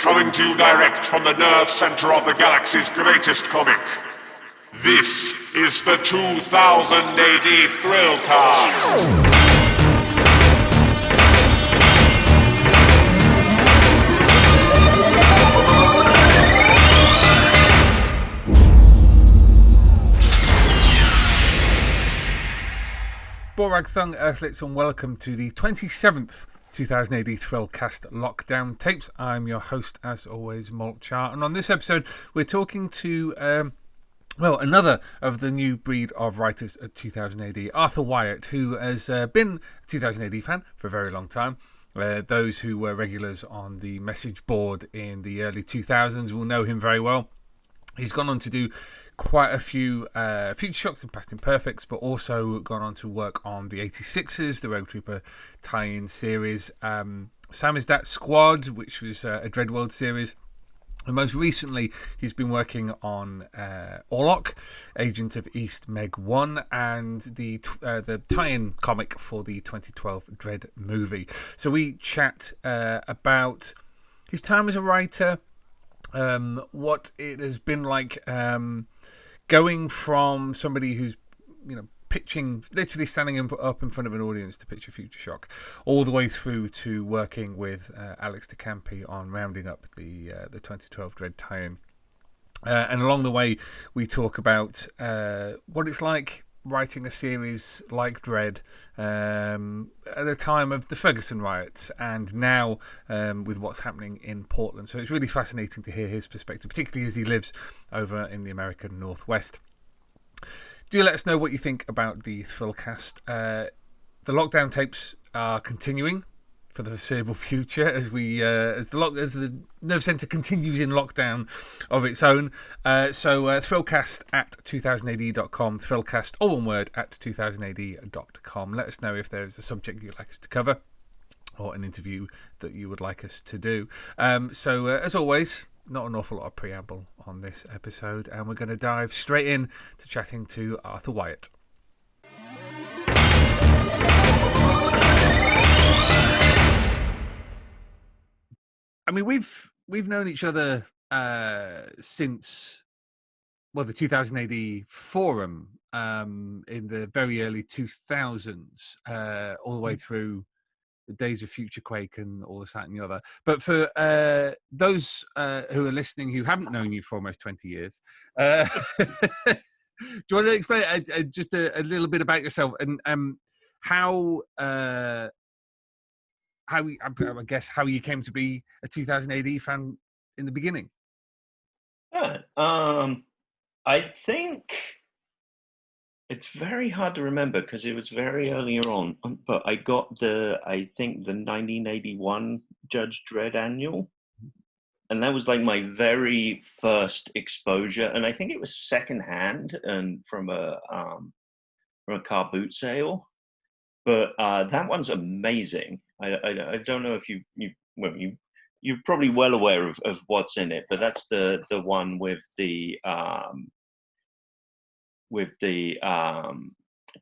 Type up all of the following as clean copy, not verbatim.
coming to you direct from the nerve center of the galaxy's greatest comic. This is the 2000 AD Thrillcast. Borag Thung Earthlets, and welcome to the 27th 2000 AD Thrillcast Lockdown Tapes. I'm your host, as always, Molchar, and on this episode we're talking to another of the new breed of writers at 2000 AD, Arthur Wyatt, who has been a 2000 AD fan for a very long time. Those who were regulars on the message board in the early 2000s will know him very well. He's gone on to do quite a few Future Shocks and Past Imperfects, but also gone on to work on the 86ers, the Rogue Trooper tie-in series, Samizdat Squad, which was a Dredd World series. And most recently, he's been working on Orlock, Agent of East Meg 1, and the tie-in comic for the 2012 Dredd movie. So we chat about his time as a writer, what it has been like going from somebody who's, pitching, literally standing up in front of an audience to pitch a Future Shock, all the way through to working with Alex DeCampi on rounding up the 2012 Dredd tie-in. And along the way, we talk about what it's like writing a series like Dredd at the time of the Ferguson riots, and now with what's happening in Portland. So it's really fascinating to hear his perspective, particularly as he lives over in the American Northwest. Do let us know what you think about the Thrillcast. The lockdown tapes are continuing for the foreseeable future as the nerve centre continues in lockdown of its own. So thrillcast at 2000ad.com, thrillcast, all one word, at 2000ad.com. Let us know if there's a subject you'd like us to cover or an interview that you would like us to do. So as always, not an awful lot of preamble on this episode, and we're going to dive straight in to chatting to Arthur Wyatt. I mean, we've known each other since the 2000 AD forum in the very early 2000s, all the way through the days of Futurequake and all this, that, and the other. But for those who are listening who haven't known you for almost 20 years, do you want to explain just a little bit about yourself and how you came to be a 2000 AD fan in the beginning? I think it's very hard to remember because it was very earlier on, but I got the 1981 Judge Dredd annual, and that was like my very first exposure, and I think it was secondhand and from a car boot sale, but that one's amazing. I don't know if you're probably well aware of what's in it, but that's the one with the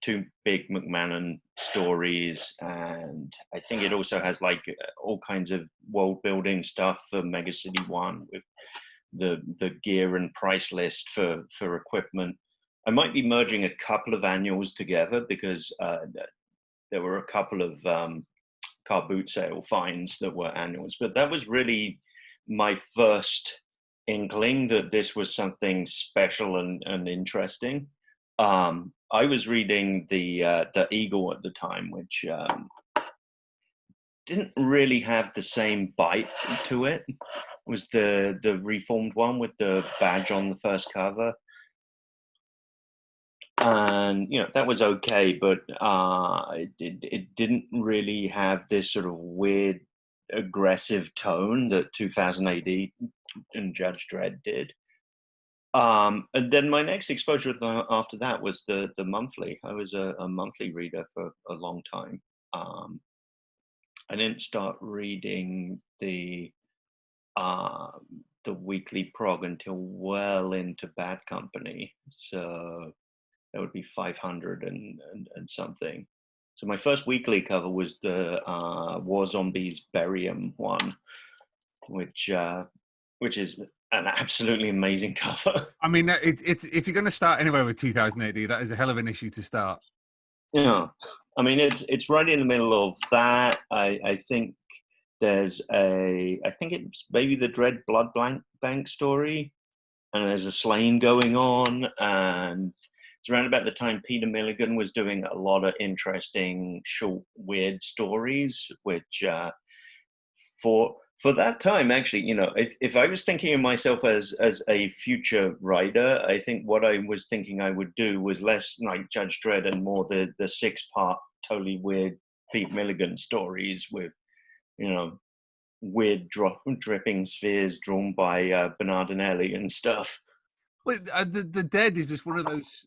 two big McMahon stories, and I think it also has like all kinds of world building stuff for Mega City 1 with the gear and price list for equipment. I might be merging a couple of annuals together because there were a couple of car boot sale finds that were annuals, but that was really my first inkling that this was something special and interesting. I was reading the Eagle at the time, which didn't really have the same bite to it. It was the reformed one with the badge on the first cover, and that was okay, but it didn't really have this sort of weird aggressive tone that 2000 AD and Judge Dredd did. And then my next exposure after that was the monthly. I was a monthly reader for a long time. I didn't start reading the weekly prog until well into Bad Company. So that would be 500 and something. So my first weekly cover was the War Zombies Barium one. which is an absolutely amazing cover. I mean, it's if you're going to start anywhere with 2000 AD, that is a hell of an issue to start. Yeah, I mean it's right in the middle of that. I think there's I think it's maybe the Dredd Blood Bank story, and there's a slaying going on, and it's around about the time Peter Milligan was doing a lot of interesting, short, weird stories, which for that time, actually, if I was thinking of myself as a future writer, I think what I was thinking I would do was less like Judge Dredd and more the 6-part, totally weird Pete Milligan stories with, weird dripping spheres drawn by Bernardinelli and stuff. Well, the Dead is just one of those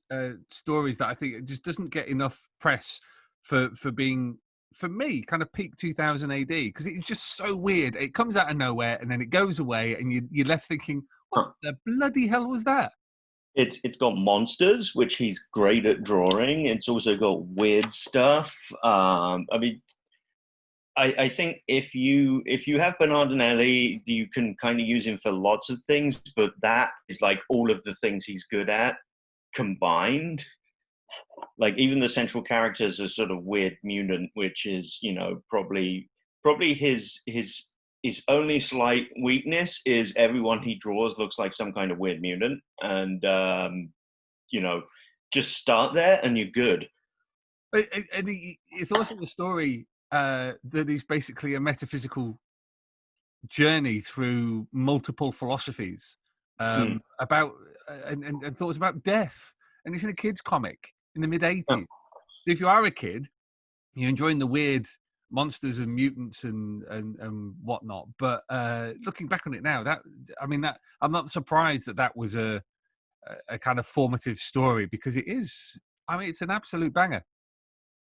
stories that I think it just doesn't get enough press for being, for me, kind of peak 2000 AD, because it's just so weird. It comes out of nowhere and then it goes away, and you're left thinking, what the bloody hell was that? It's got monsters, which he's great at drawing. It's also got weird stuff. I mean, I think if you have Bernardinelli, you can kind of use him for lots of things, but that is like all of the things he's good at combined. Like even the central characters are sort of weird mutant, which is probably his only slight weakness is everyone he draws looks like some kind of weird mutant, and just start there and you're good. And it's also the story that is basically a metaphysical journey through multiple philosophies about and thoughts about death, and it's in a kids comic in the mid-80s. Oh. If you are a kid, you're enjoying the weird monsters and mutants and whatnot, but looking back on it now, that I'm not surprised that was a kind of formative story, because it is, it's an absolute banger.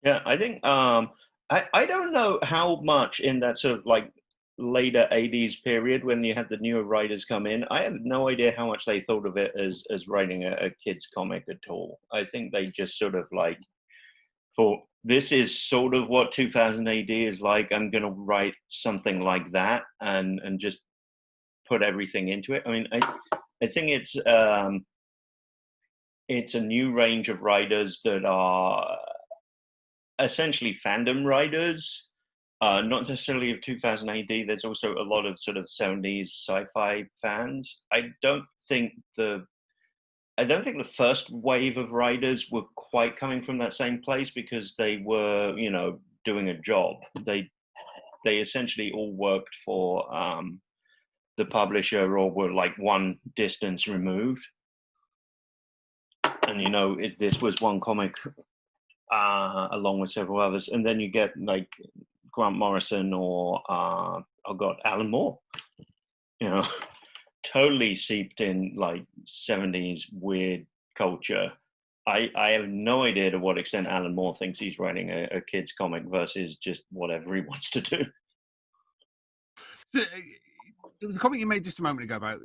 Yeah, I think I don't know how much in that sort of like later 80s period when you had the newer writers come in, I have no idea how much they thought of it as writing a kid's comic at all. I think they just sort of like thought, this is sort of what 2000 AD is like. I'm going to write something like that and just put everything into it. I mean, I think it's a new range of writers that are essentially fandom writers, not necessarily of 2000 AD. There's also a lot of sort of 70s sci-fi fans. I don't think the first wave of writers were quite coming from that same place, because they were, doing a job. They essentially all worked for the publisher, or were like one distance removed. And this was one comic along with several others, and then you get like Grant Morrison or Alan Moore, totally seeped in like 70s weird culture. I have no idea to what extent Alan Moore thinks he's writing a kid's comic versus just whatever he wants to do. So there was a comment you made just a moment ago about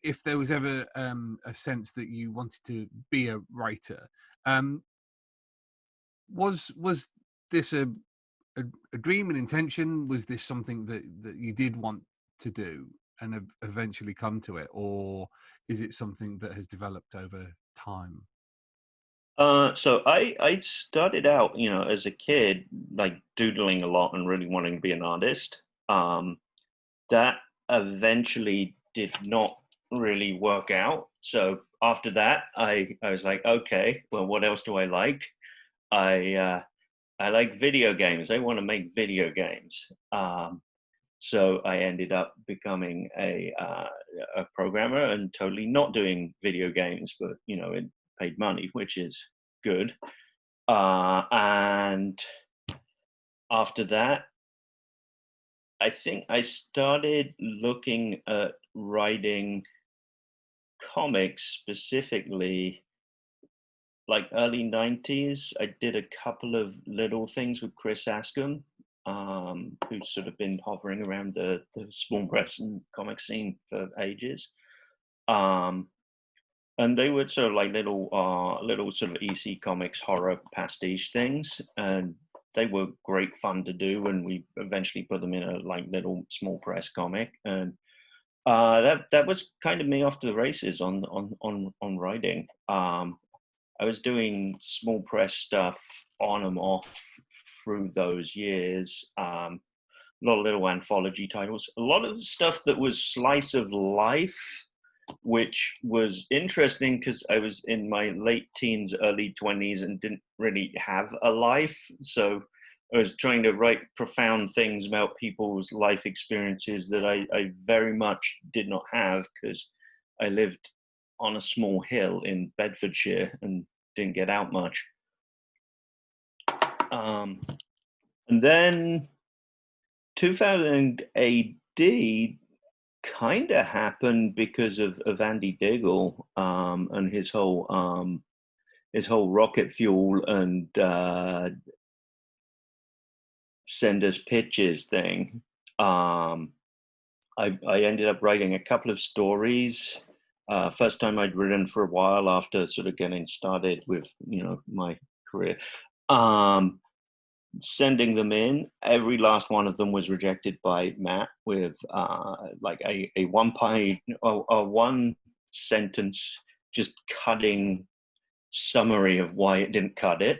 if there was ever a sense that you wanted to be a writer. Was this a dream, an intention? Was this something that you did want to do and have eventually come to it, or is it something that has developed over time? So I started out, as a kid, like doodling a lot and really wanting to be an artist. That eventually did not really work out. So after that, I was like, okay, well, what else do I like? I like video games. I want to make video games. So I ended up becoming a programmer and totally not doing video games, but it paid money, which is good. And after that, I think I started looking at writing comics specifically like early 90s. I did a couple of little things with Chris Askham, who's sort of been hovering around the small press and comic scene for ages. And they were sort of like little sort of EC Comics horror pastiche things. And they were great fun to do, and we eventually put them in a like little small press comic, and that was kind of me off to the races on writing. I was doing small press stuff on and off through those years. A lot of little anthology titles, a lot of stuff that was slice of life, which was interesting because I was in my late teens, early 20s, and didn't really have a life. So I was trying to write profound things about people's life experiences that I very much did not have, because I lived on a small hill in Bedfordshire and didn't get out much. And then 2000 AD kind of happened because of Andy Diggle and his whole rocket fuel and send us pitches thing. I ended up writing a couple of stories. First time I'd written for a while after sort of getting started with, my career. Sending them in. Every last one of them was rejected by Matt with like a one sentence, just cutting summary of why it didn't cut it,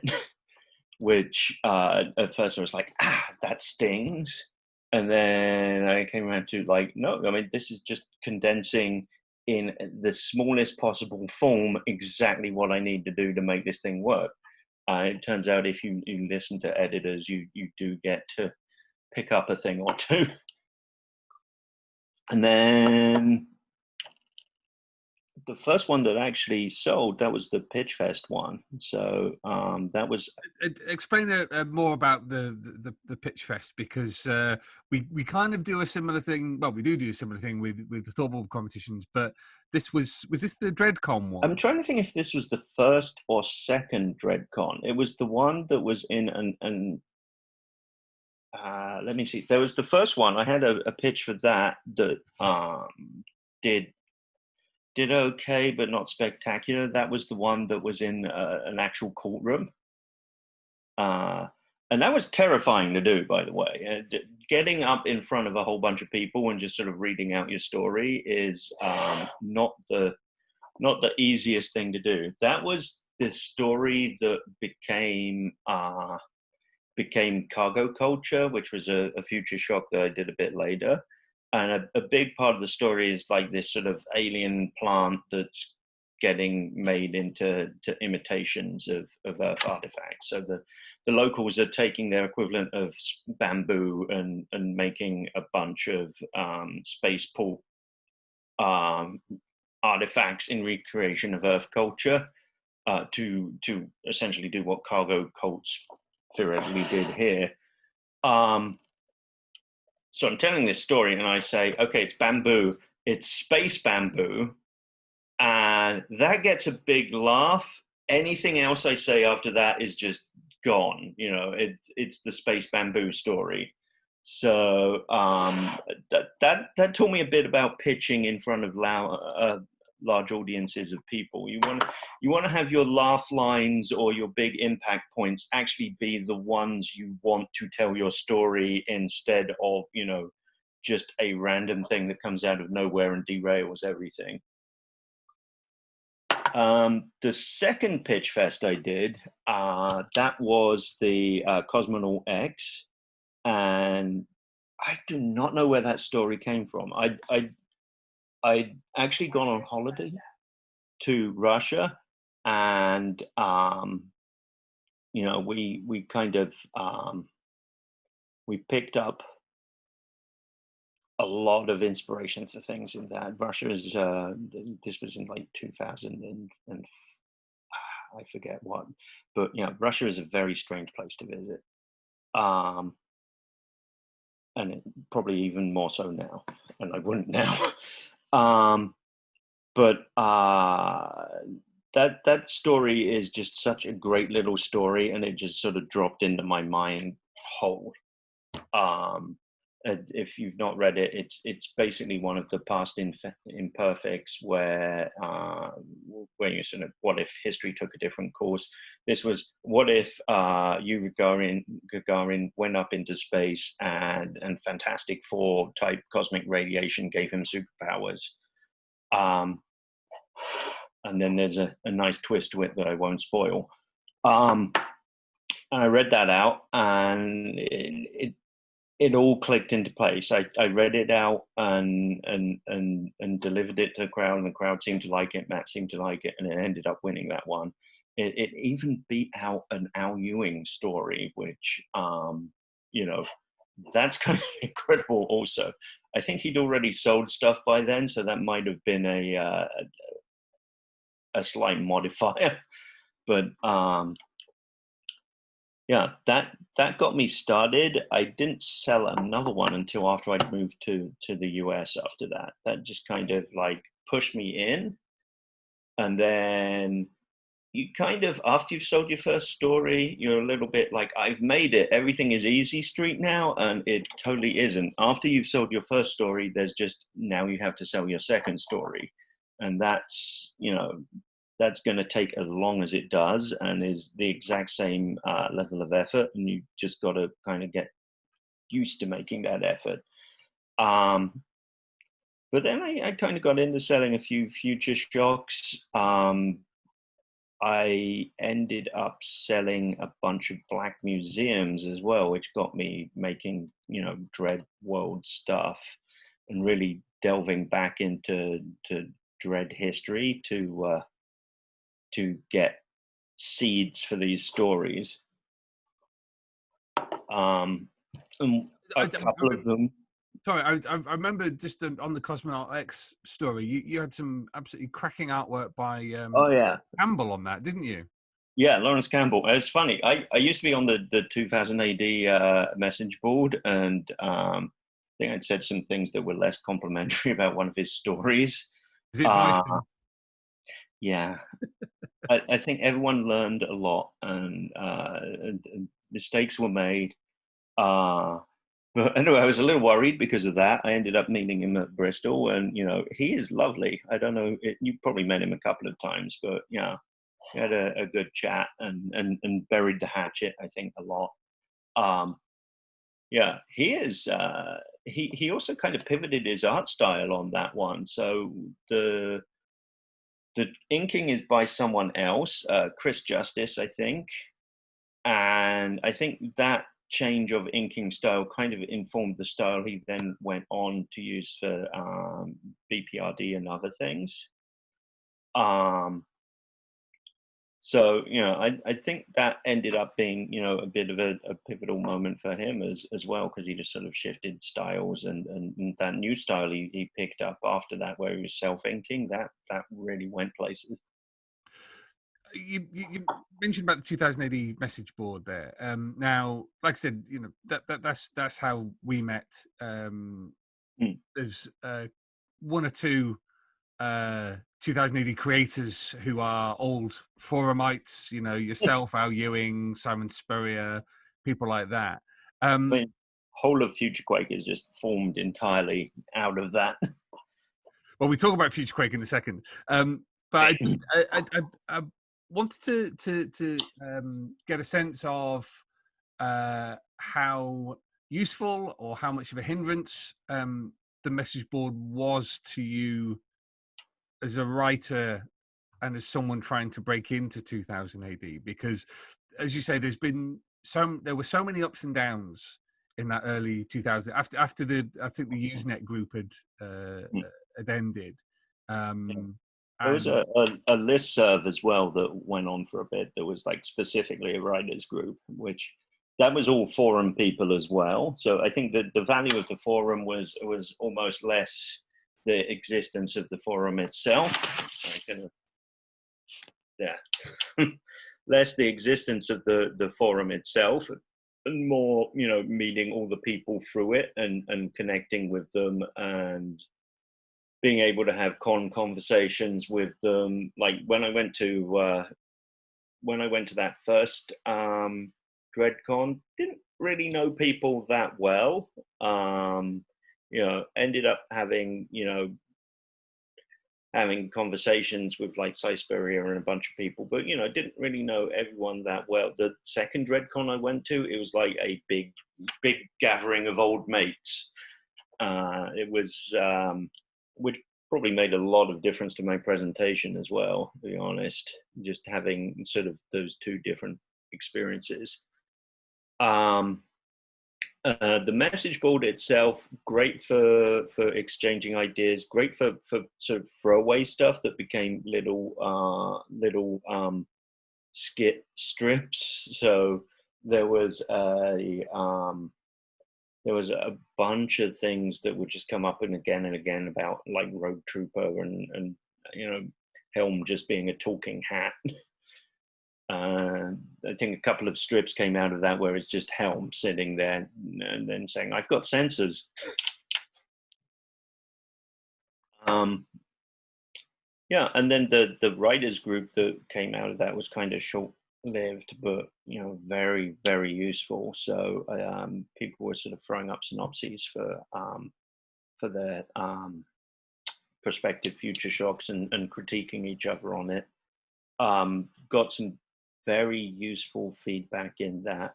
which at first I was like, that stings. And then I came around to like, no, I mean, this is just condensing in the smallest possible form exactly what I need to do to make this thing work. It turns out if you listen to editors, you do get to pick up a thing or two. And then the first one that actually sold, that was the Pitch Fest one. So that was... Explain more about the Pitch Fest, because we kind of do a similar thing. Well, we do a similar thing with the Thorvald competitions, but this was this the DreadCon one? I'm trying to think if this was the first or second DreadCon. It was the one that was in let me see. There was the first one. I had a pitch for that did okay, but not spectacular. That was the one that was in an actual courtroom. And that was terrifying to do, by the way. Getting up in front of a whole bunch of people and just sort of reading out your story is not the easiest thing to do. That was the story that became Cargo Culture, which was a future shock that I did a bit later. And a big part of the story is like this sort of alien plant that's getting made into imitations of Earth artifacts. So the locals are taking their equivalent of bamboo and making a bunch of spaceport artifacts in recreation of Earth culture to essentially do what Cargo Cults theoretically did here. So I'm telling this story and I say, okay, it's bamboo, it's space bamboo, and that gets a big laugh. Anything else I say after that is just gone. It's the space bamboo story. So that taught me a bit about pitching in front of large audiences of people. You want to have your laugh lines or your big impact points actually be the ones you want to tell your story, instead of just a random thing that comes out of nowhere and derails everything. The second Pitch Fest I did, that was the Cosmonaut X, and I do not know where that story came from. I'd actually gone on holiday to Russia, and we kind of we picked up a lot of inspiration for things in that. Russia is this was in like 2000 and I forget what, but Russia is a very strange place to visit, and probably even more so now, and I wouldn't now. But that story is just such a great little story, and it just sort of dropped into my mind whole. if you've not read it, it's basically one of the past imperfects where you sort of, what if history took a different course? This was, what if Yuri Gagarin went up into space and Fantastic Four type cosmic radiation gave him superpowers. And then there's a nice twist to it that I won't spoil. And I read that out, and it all clicked into place. I read it out and delivered it to the crowd, and the crowd seemed to like it. Matt seemed to like it, and it ended up winning that one. It even beat out an Al Ewing story, which that's kind of incredible. Also, I think he'd already sold stuff by then, so that might have been a slight modifier, but yeah, that got me started. I didn't sell another one until after I'd moved to the US. After that, that just kind of like pushed me in, and then you kind of, after you've sold your first story, you're a little bit like, I've made it, everything is easy street now, and it totally isn't. After you've sold your first story, there's just, now you have to sell your second story, and that's that's going to take as long as it does, and is the exact same level of effort, and you just got to kind of get used to making that effort. But then I kind of got into selling a few Future Shocks. I ended up selling a bunch of Black Museums as well, which got me making, Dredd World stuff and really delving back into Dredd history to get seeds for these stories. And a couple of them. Sorry, I remember just on the Cosmonaut X story, you had some absolutely cracking artwork by Campbell on that, didn't you? Yeah, Lawrence Campbell. It's funny. I used to be on the 2000 AD message board, and I think I'd said some things that were less complimentary about one of his stories. Is it yeah. I think everyone learned a lot, and mistakes were made. But anyway, I was a little worried because of that. I ended up meeting him at Bristol, and he is lovely. I don't know, you probably met him a couple of times, but yeah, we had a good chat and buried the hatchet, I think, a lot. Yeah, he is. He also kind of pivoted his art style on that one. So the inking is by someone else, Chris Justice, I think, and I think that change of inking style kind of informed the style he then went on to use for BPRD and other things. So I think that ended up being a bit of a pivotal moment for him as well, because he just sort of shifted styles, and that new style he picked up after that, where he was self-inking, that really went places. You mentioned about the 2000 AD message board there. Now, like I said, that's how we met. There's one or two 2000 AD creators who are old forumites. Yourself, Al Ewing, Simon Spurrier, people like that. I mean, whole of Futurequake is just formed entirely out of that. Well, we talk about Futurequake in a second, but I wanted to get a sense of how useful or how much of a hindrance the message board was to you as a writer and as someone trying to break into 2000 AD, because, as you say, there were so many ups and downs in that early 2000 after I think the Usenet group had ended. There was a listserv as well that went on for a bit. There was like specifically a writers group, which that was all forum people as well. So I think that the value of the forum was almost less the existence of the forum itself. Less the existence of the forum itself, and more meeting all the people through it and connecting with them, and being able to have conversations with them. Like when I went to that first DreadCon, didn't really know people that well. Ended up having, having conversations with like Cyspheria and a bunch of people, but didn't really know everyone that well. The second DreadCon I went to, it was like a big gathering of old mates. It was, which probably made a lot of difference to my presentation as well, to be honest, just having sort of those two different experiences. The message board itself, great for exchanging ideas, great for sort of throwaway stuff that became little skit strips. So there was a bunch of things that would just come up and again about like Rogue Trooper and Helm just being a talking hat. I think a couple of strips came out of that where it's just Helm sitting there and then saying, "I've got sensors." And then the writers group that came out of that was kind of short-lived, but very, very useful. So people were sort of throwing up synopses for their prospective future shocks and critiquing each other on it. Got some very useful feedback in that.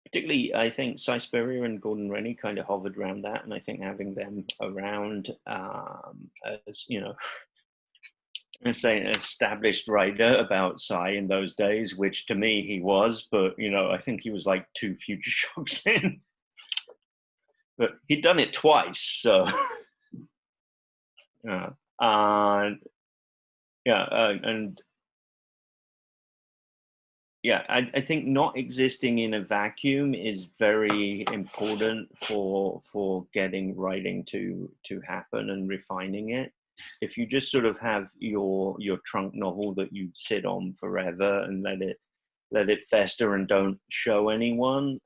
Particularly, I think Cyspheria and Gordon Rennie kind of hovered around that, and I think having them around as let's say an established writer about Cy in those days, which to me he was, but I think he was like 2 future shocks in. But he'd done it twice, so I think not existing in a vacuum is very important for getting writing to happen and refining it. If you just sort of have your trunk novel that you sit on forever and let it fester and don't show anyone,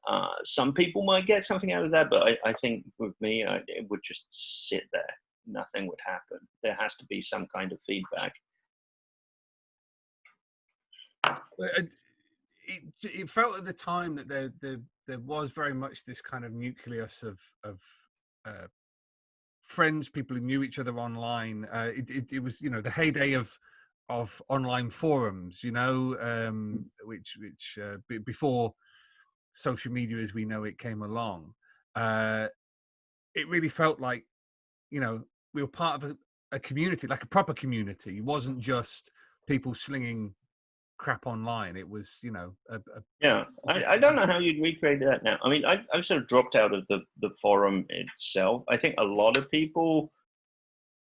some people might get something out of that, but I think with me, it would just sit there. Nothing would happen. There has to be some kind of feedback. It felt at the time that there was very much this kind of nucleus of friends, people who knew each other online. It was the heyday of online forums, which before social media as we know it came along. It really felt like we were part of a community, like a proper community. It wasn't just people slinging crap online. It was I don't know how you'd recreate that now. I mean, I've sort of dropped out of the forum itself. I think a lot of people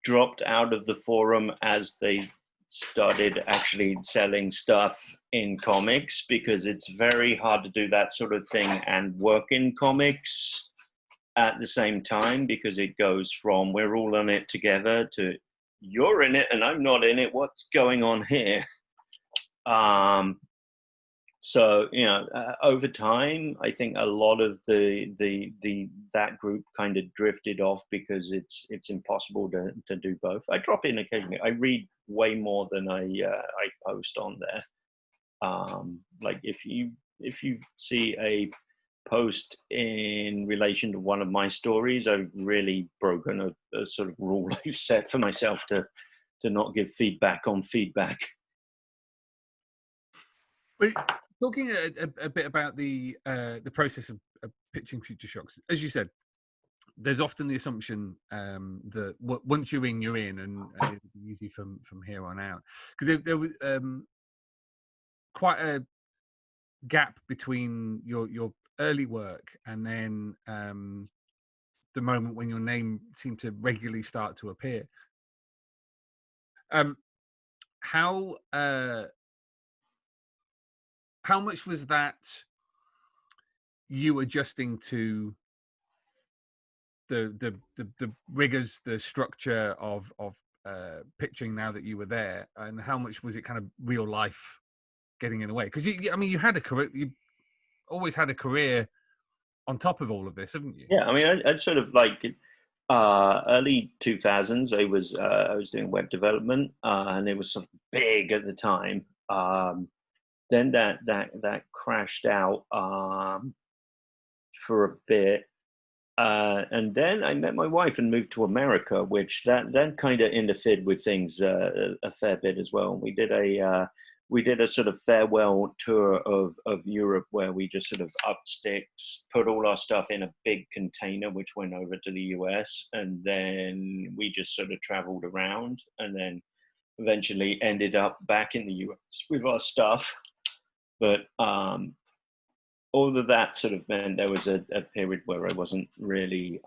dropped out of the forum as they started actually selling stuff in comics, because it's very hard to do that sort of thing and work in comics at the same time, because it goes from we're all on it together to you're in it and I'm not in it. What's going on here? So over time, I think a lot of that group kind of drifted off because it's impossible to do both. I drop in occasionally. I read way more than I post on there. Like if you see a post in relation to one of my stories, I've really broken a sort of rule I've set for myself to not give feedback on feedback. But talking a bit about the process of pitching future shocks, as you said, there's often the assumption that once you're in, and it'll be easy from here on out, because there was quite a gap between your early work and then the moment when your name seemed to regularly start to appear. How much was that you adjusting to the rigors, the structure of pitching now that you were there, and how much was it kind of real life getting in the way? Because you had a career, you always had a career on top of all of this, haven't you? Yeah, I mean, I sort of like early 2000s. I was doing web development, and it was sort of big at the time. then that crashed out for a bit. And then I met my wife and moved to America, which that kind of interfered with things a fair bit as well. We did a sort of farewell tour of Europe where we just sort of upped sticks, put all our stuff in a big container, which went over to the US, and then we just sort of traveled around, and then eventually ended up back in the US with our stuff. But all of that sort of meant there was a period where I wasn't really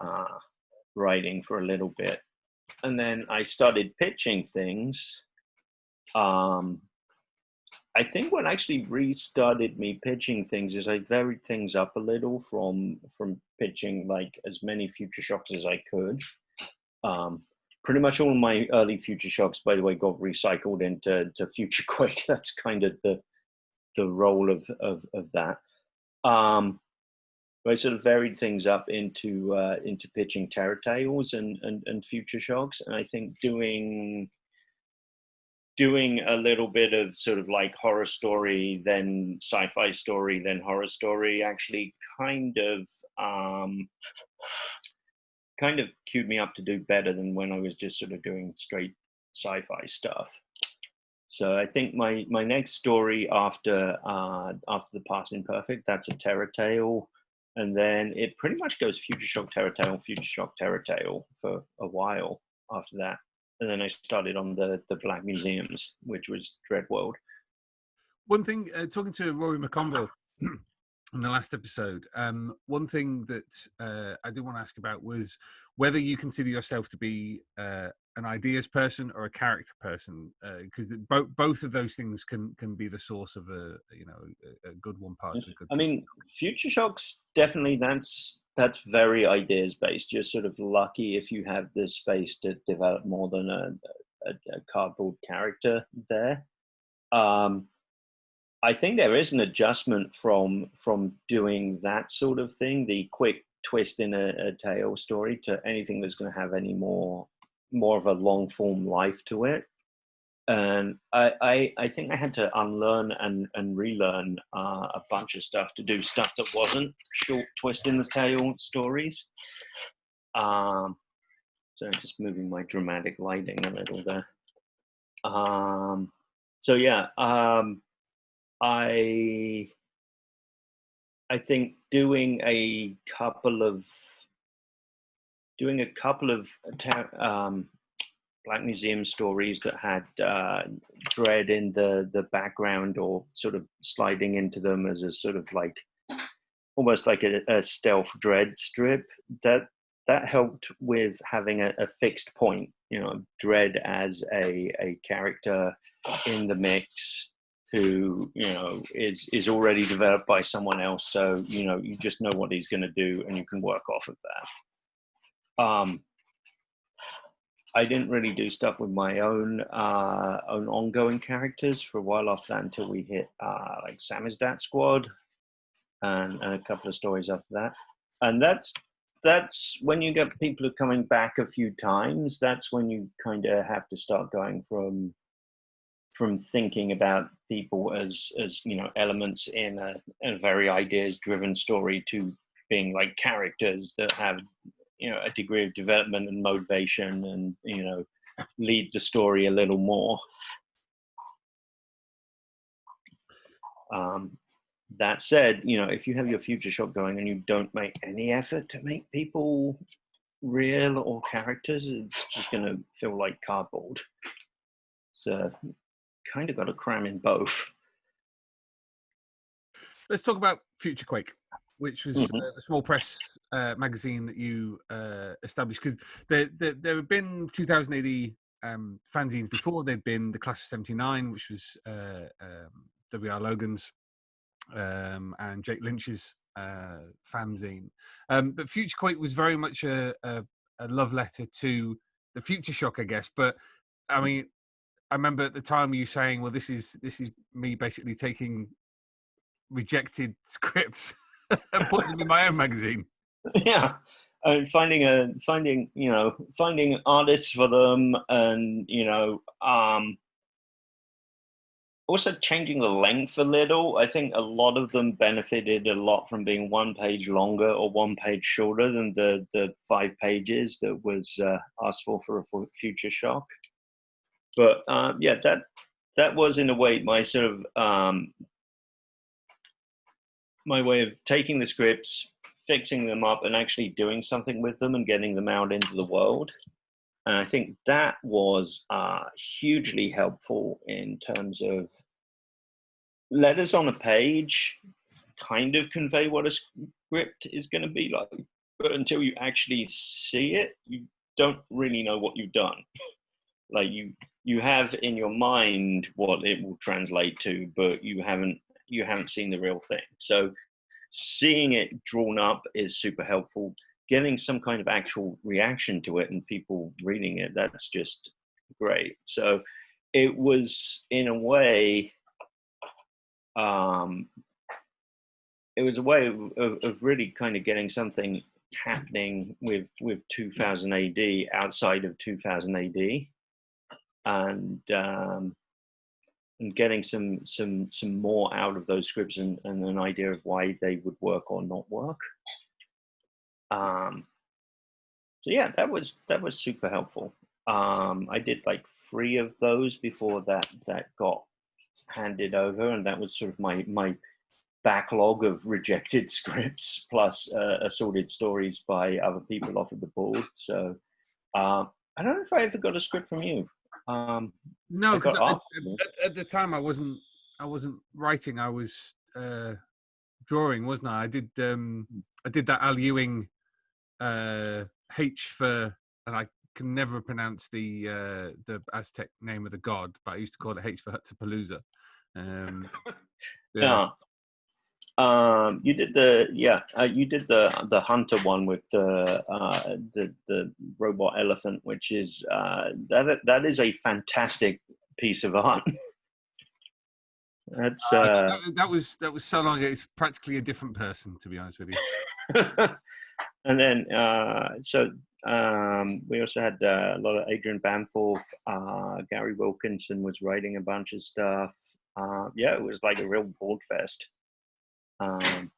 writing for a little bit. And then I started pitching things. I think what actually restarted me pitching things is I varied things up a little from pitching like as many Future Shocks as I could. Pretty much all of my early Future Shocks, by the way, got recycled into Futurequake. That's kind of the role of that. I sort of varied things up into pitching Terror Tales and Future Shocks, and I think doing a little bit of sort of like horror story, then sci-fi story, then horror story actually kind of queued me up to do better than when I was just sort of doing straight sci-fi stuff. So I think my next story after The Past Imperfect, that's a Terror Tale, and then it pretty much goes Future Shock, Terror Tale, Future Shock, Terror Tale for a while after that. And then I started on the Black Museums, which was Dredd World. One thing, talking to Rory McConville in the last episode, one thing that I did want to ask about was whether you consider yourself to be an ideas person or a character person, because both of those things can be the source of a good one part of a good. I mean, Future Shocks definitely that's very ideas based. You're sort of lucky if you have the space to develop more than a cardboard character there. I think there is an adjustment from doing that sort of thing, the quick twist in a tale story, to anything that's going to have any more of a long form life to it. And I think I had to unlearn and relearn a bunch of stuff to do stuff that wasn't short twist in the tail stories. So I'm just moving my dramatic lighting a little there. So yeah, I think doing a couple of Black Museum stories that had Dredd in the background, or sort of sliding into them as a sort of like almost like a stealth Dredd strip, that helped with having a fixed point. Dredd as a character in the mix who is already developed by someone else, so you just know what he's going to do and you can work off of that. I didn't really do stuff with my own ongoing characters for a while after that, until we hit like Samizdat Squad and a couple of stories after that. And that's when you get people who are coming back a few times. That's when you kind of have to start going from thinking about people as elements in a very ideas driven story, to being like characters that have a degree of development and motivation, and lead the story a little more. That said, if you have your Future Shock going and you don't make any effort to make people real or characters, it's just going to feel like cardboard. So kind of got to cram in both. Let's talk about Futurequake, which was the small press magazine that you established, because there have been 2000 AD fanzines before. There'd been the Class of 79, which was W.R. Logan's and Jake Lynch's fanzine. But Futurequake was very much a love letter to the Future Shock, I guess. But I mean, I remember at the time you saying, well, this is me basically taking rejected scripts and putting them in my own magazine. Yeah, and finding artists for them, and also changing the length a little. I think a lot of them benefited a lot from being one page longer or one page shorter than the 5 pages that was asked for a Future Shock. But yeah, that was in a way my sort of my way of taking the scripts, fixing them up, and actually doing something with them and getting them out into the world. And I think that was hugely helpful in terms of letters on a page kind of convey what a script is going to be like. But until you actually see it, you don't really know what you've done. Like you have in your mind what it will translate to, but you haven't seen the real thing. So seeing it drawn up is super helpful. Getting some kind of actual reaction to it and people reading it, that's just great. So it was, in a way, it was a way of really kind of getting something happening with 2000 AD outside of 2000 AD, and getting some more out of those scripts and an idea of why they would work or not work. So yeah, that was super helpful. I did like 3 of those before that got handed over, and that was sort of my backlog of rejected scripts plus assorted stories by other people off of the board. So I don't know if I ever got a script from you. No, because at the time I wasn't writing. I was drawing, wasn't I? I did that Al Ewing H for, and I can never pronounce the Aztec name of the god, but I used to call it H for Hutzapalooza. Yeah. You did the hunter one with the robot elephant, which is that is a fantastic piece of art. That's that was so long ago. It's practically a different person, to be honest with you. And then we also had a lot of Adrian Bamforth. Gary Wilkinson was writing a bunch of stuff. Yeah, it was like a real board fest. I've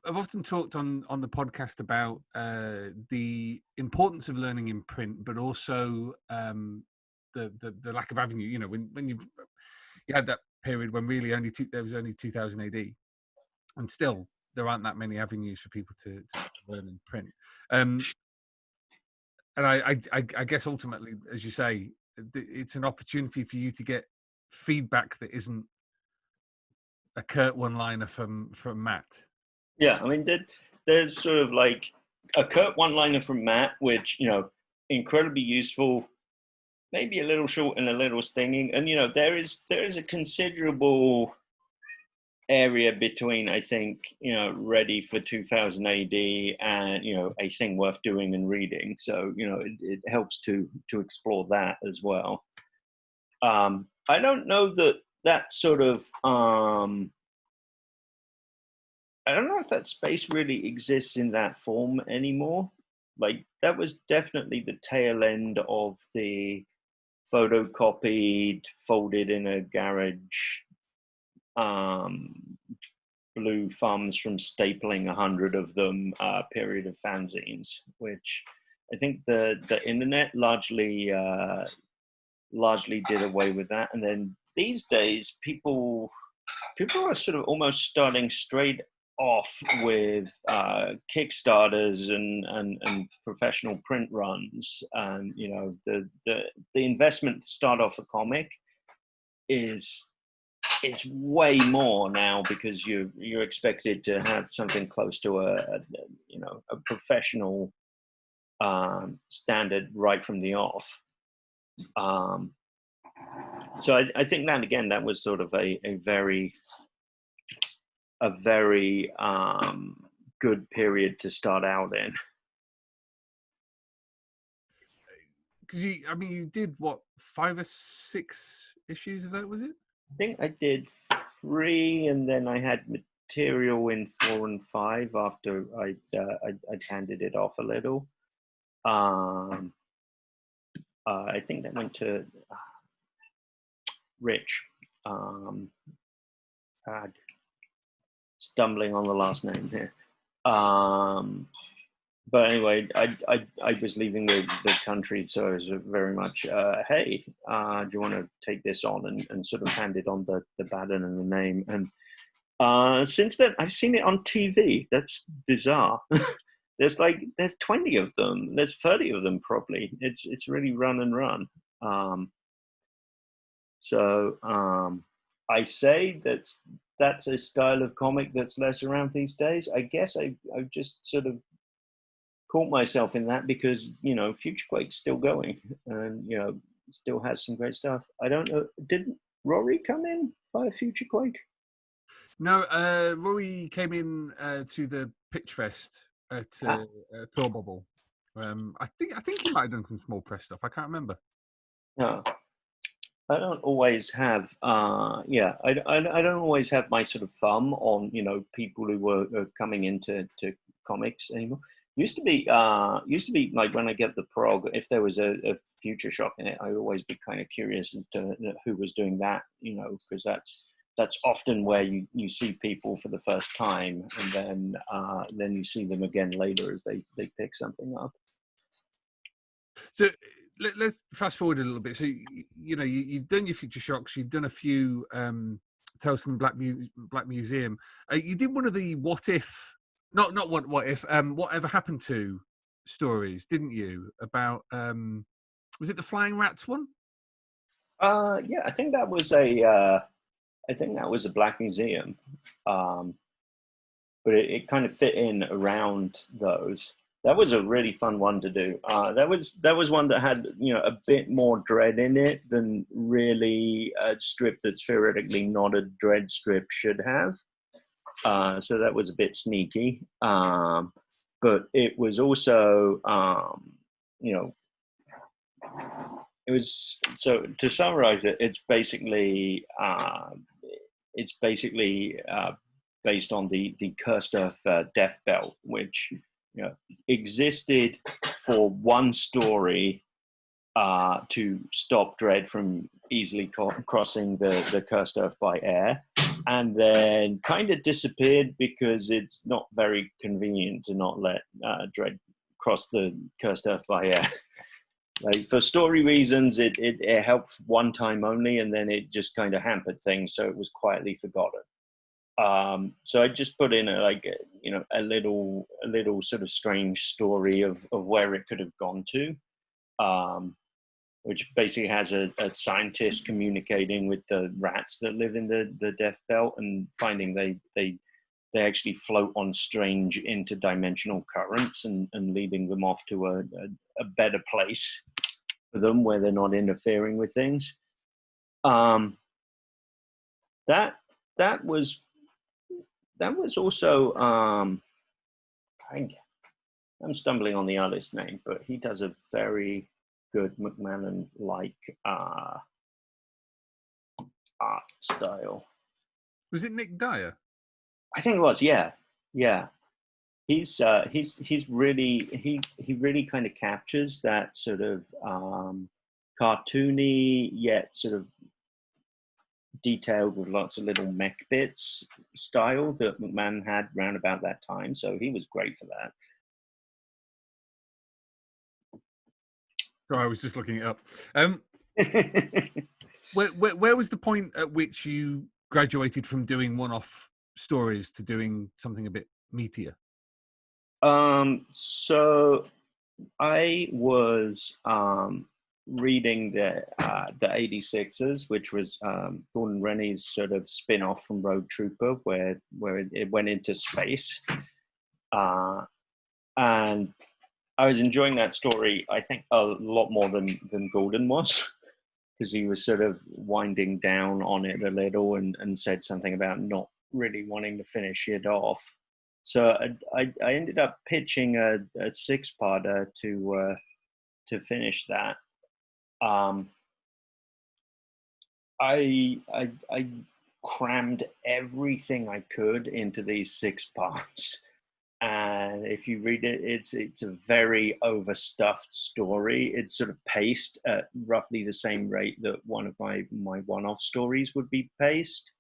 often talked on the podcast about the importance of learning in print, but also the lack of avenue. You know, when you had that period when really there was only 2000 AD, and still there aren't that many avenues for people to learn in print. And I guess ultimately, as you say, it's an opportunity for you to get feedback that isn't a curt one-liner from Matt. Yeah, I mean, there's sort of like a curt one-liner from Matt, which, you know, incredibly useful, maybe a little short and a little stinging. And, you know, there is a considerable area between, I think, you know, ready for 2000 AD and, you know, a thing worth doing and reading. So, you know, it helps to explore that as well. I don't know that sort of I don't know if that space really exists in that form anymore. Like, that was definitely the tail end of the photocopied, folded in a garage, blue thumbs from stapling 100 of them period of fanzines, which I think the internet largely did away with that. And then these days, people are sort of almost starting straight off with Kickstarters and professional print runs. And you know, the investment to start off a comic is way more now, because you're expected to have something close to a professional standard right from the off. So I think that, again, that was sort of a very good period to start out in. Because you did what, 5 or 6 issues of that, was it? I think I did 3, and then I had material in 4 and 5 after I'd handed it off a little. I think that went to Rich. Stumbling on the last name here. But anyway, I was leaving the country, so I was very much, hey, do you want to take this on, and sort of handed on the baton and the name. And since then, I've seen it on TV. That's bizarre. There's 20 of them. There's 30 of them probably. It's really run and run. I say that's a style of comic that's less around these days. I guess I've just sort of caught myself in that because, Futurequake's still going and, still has some great stuff. I don't know. Didn't Rory come in via Futurequake? No, Rory came in to the Pitch Fest at Thor Bubble. I think he might have done some small press stuff. I can't remember. No. I don't always have, I don't always have my sort of thumb on, people who were coming into comics anymore. Used to be like when I get the prog, if there was a Future Shock in it, I would always be kind of curious as to who was doing that, because that's often where you see people for the first time, and then you see them again later as they pick something up. So let's fast forward a little bit. So you've done your Future Shocks, you've done a few Tales from the Black Museum. You did one of the what if, not what if, whatever happened to stories, didn't you? About was it the Flying Rats one? Yeah, I think that was a Black Museum, but it kind of fit in around those. That was a really fun one to do. That was one that had a bit more Dredd in it than really a strip that's theoretically not a Dredd strip should have. So that was a bit sneaky, but it was also it was, so to summarize it, it's basically based on the cursed earth death belt, which existed for one story to stop Dredd from easily crossing the cursed earth by air, and then kind of disappeared because it's not very convenient to not let Dredd cross the cursed earth by air. Like, for story reasons, it helped one time only, and then it just kind of hampered things, so it was quietly forgotten. So I just put in a little sort of strange story of where it could have gone to, which basically has a scientist communicating with the rats that live in the death belt and finding they actually float on strange interdimensional currents and leading them off to a better place for them where they're not interfering with things. That was also, I'm stumbling on the artist's name, but he does a very good McMahon-like art style. Was it Nick Dyer? I think it was, yeah. He's really, he really kind of captures that sort of cartoony yet sort of detailed with lots of little mech bits style that McMahon had round about that time. So he was great for that. Sorry, I was just looking it up. Where was the point at which you graduated from doing one-off stories to doing something a bit meatier? So I was reading the 86ers, which was Gordon Rennie's sort of spin-off from Road Trooper, where it went into space, and I was enjoying that story, I think, a lot more than Gordon was, because he was sort of winding down on it a little and said something about not really wanting to finish it off. So I ended up pitching a six-parter to finish that. I crammed everything I could into these 6 parts. and if you read it, it's a very overstuffed story. It's sort of paced at roughly the same rate that one of my one-off stories would be paced,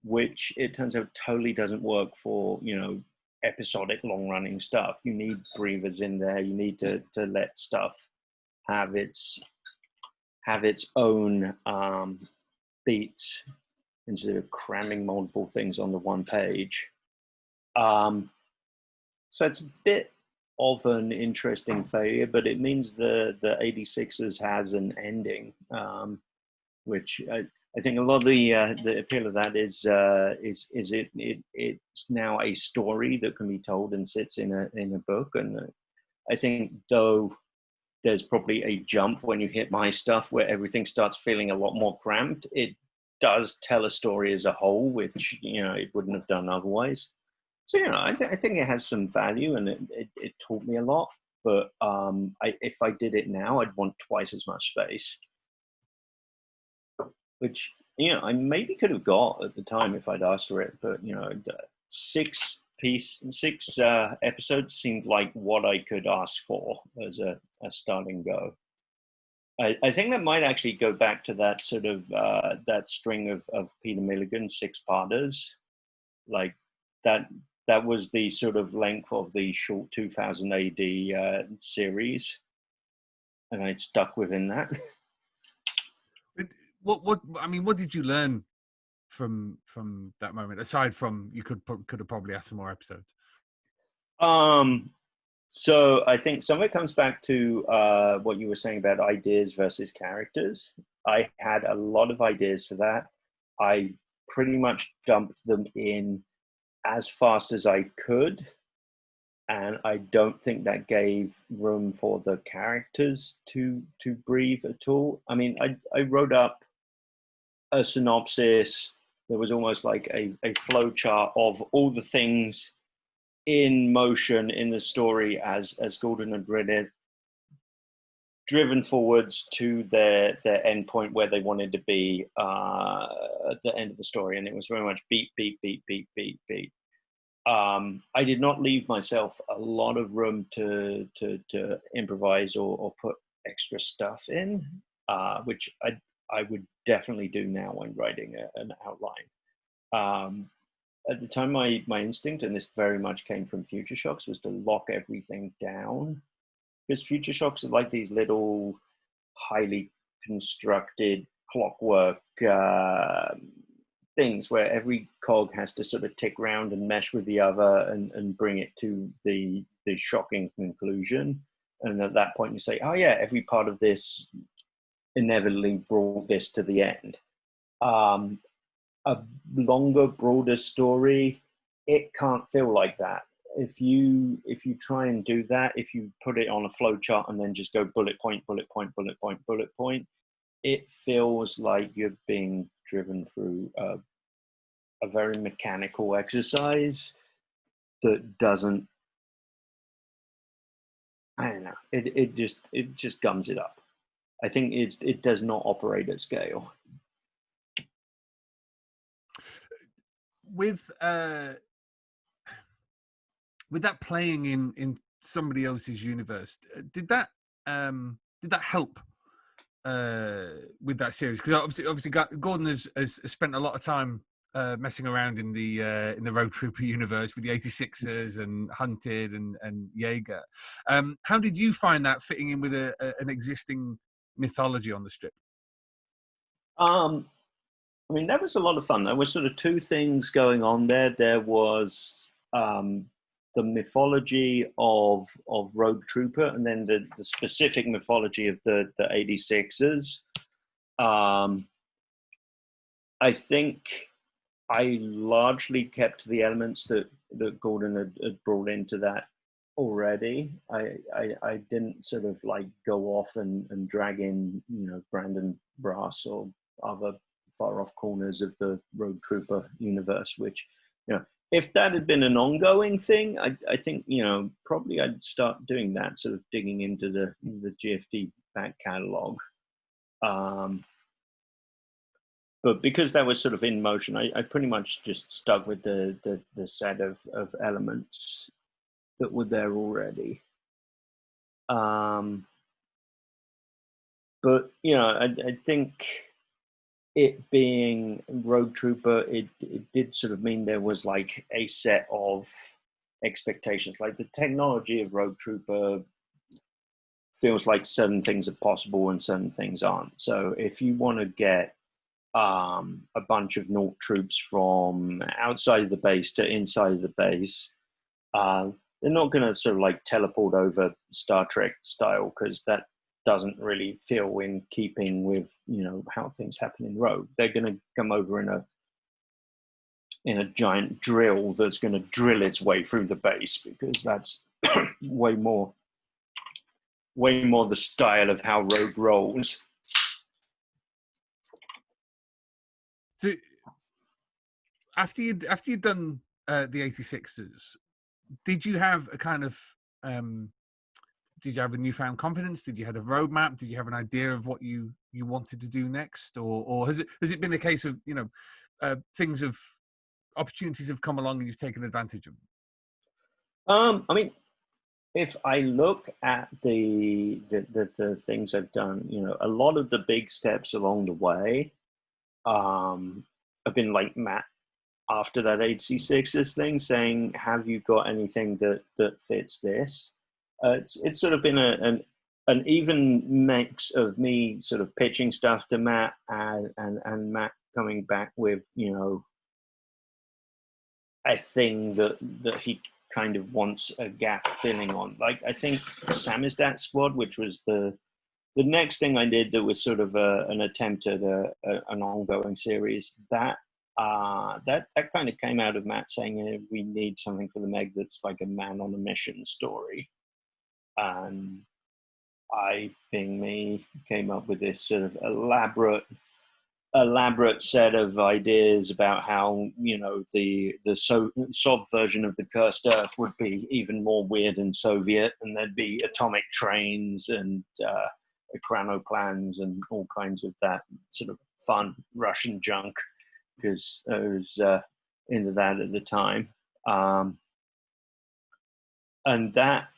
which it turns out totally doesn't work for, you know, episodic long-running stuff. You need breathers in there. You need to let stuff have its own beats instead of cramming multiple things on the one page. So it's a bit of an interesting failure, but it means the 86ers has an ending, which I think a lot of the appeal of that is it's now a story that can be told and sits in a book. And I think, though there's probably a jump when you hit my stuff where everything starts feeling a lot more cramped, it does tell a story as a whole, which, you know, it wouldn't have done otherwise. So, you know, I think it has some value, and it taught me a lot. But if I did it now, I'd want twice as much space, which, you know, I maybe could have got at the time if I'd asked for it. But, you know, six episodes seemed like what I could ask for as a starting go. I think that might actually go back to that sort of that string of Peter Milligan 6-parters, like that was the sort of length of the short 2000 AD series, and I stuck within that. What did you learn from that moment, aside from you could have probably asked for more episodes? So I think some of it comes back to what you were saying about ideas versus characters. I had a lot of ideas for that. I pretty much dumped them in as fast as I could, and I don't think that gave room for the characters to breathe at all. I mean, I wrote up a synopsis. There was almost like a flow chart of all the things in motion in the story as Gordon had read it, driven forwards to their end point where they wanted to be at the end of the story, and it was very much beat, beat, beat, beat, beat, beat. I did not leave myself a lot of room to improvise or put extra stuff in, which I would definitely do now when writing an outline. At the time, my instinct, and this very much came from Future Shocks, was to lock everything down, because Future Shocks are like these little highly constructed clockwork things where every cog has to sort of tick round and mesh with the other and bring it to the shocking conclusion. And at that point you say, oh yeah, every part of this inevitably brought this to the end. A longer, broader story, it can't feel like that. If you try and do that, if you put it on a flow chart and then just go bullet point, bullet point, bullet point, bullet point, it feels like you're being driven through a very mechanical exercise that doesn't, I don't know, it just gums it up. I think it does not operate at scale. With that playing in somebody else's universe, did that help with that series? Because obviously Gordon has spent a lot of time messing around in the Road Trooper universe with the 86ers and Hunted and Jaeger. How did you find that fitting in with an existing mythology on the strip? I mean, that was a lot of fun. There was sort of two things going on there. There was the mythology of Road Trooper, and then the specific mythology of the 86ers. I think I largely kept the elements that Gordon had brought into that already. I didn't sort of like go off and drag in, you know, Brandon Brass or other far off corners of the Road Trooper universe, which, you know, if that had been an ongoing thing, I think, you know, probably I'd start doing that, sort of digging into the GFD back catalog. But because that was sort of in motion, I pretty much just stuck with the set of elements. that were there already. But I think it being Rogue Trooper, it did sort of mean there was like a set of expectations. Like the technology of Rogue Trooper feels like certain things are possible and certain things aren't. So if you want to get a bunch of Naught troops from outside of the base to inside of the base, they're not going to sort of like teleport over Star Trek style, because that doesn't really feel in keeping with how things happen in Rogue. They're going to come over in a giant drill that's going to drill its way through the base, because that's way more the style of how Rogue rolls. So after you'd done the 86s, did you have a kind of did you have a newfound confidence? Did you have a roadmap? Did you have an idea of what you wanted to do next, or has it been a case of opportunities have come along and you've taken advantage of them? I mean, if I look at the things I've done, a lot of the big steps along the way have been like Matt after that 86s thing saying, have you got anything that fits this? It's sort of been an even mix of me sort of pitching stuff to Matt and Matt coming back with, a thing that he kind of wants a gap filling on. Like, I think Samizdat Squad, which was the next thing I did that was sort of an attempt at an ongoing series, that kind of came out of Matt saying, we need something for the Meg that's like a man on a mission story. And I, being me, came up with this sort of elaborate set of ideas about how the Sob version of the Cursed Earth would be even more weird and Soviet, and there'd be atomic trains and chronoplans and all kinds of that sort of fun Russian junk, because I was into that at the time, and that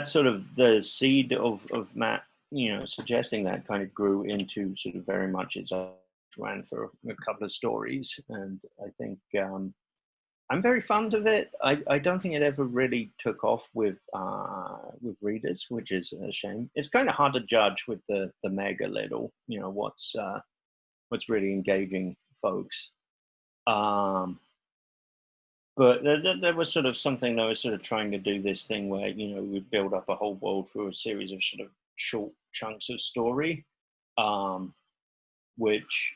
sort of the seed of Matt suggesting that kind of grew into sort of very much its own, ran for a couple of stories, and I think I'm very fond of it. I don't think it ever really took off with readers, which is a shame. It's kind of hard to judge with the Meg a little, what's really engaging folks. But there was sort of something that was sort of trying to do this thing where, we build up a whole world through a series of sort of short chunks of story, which,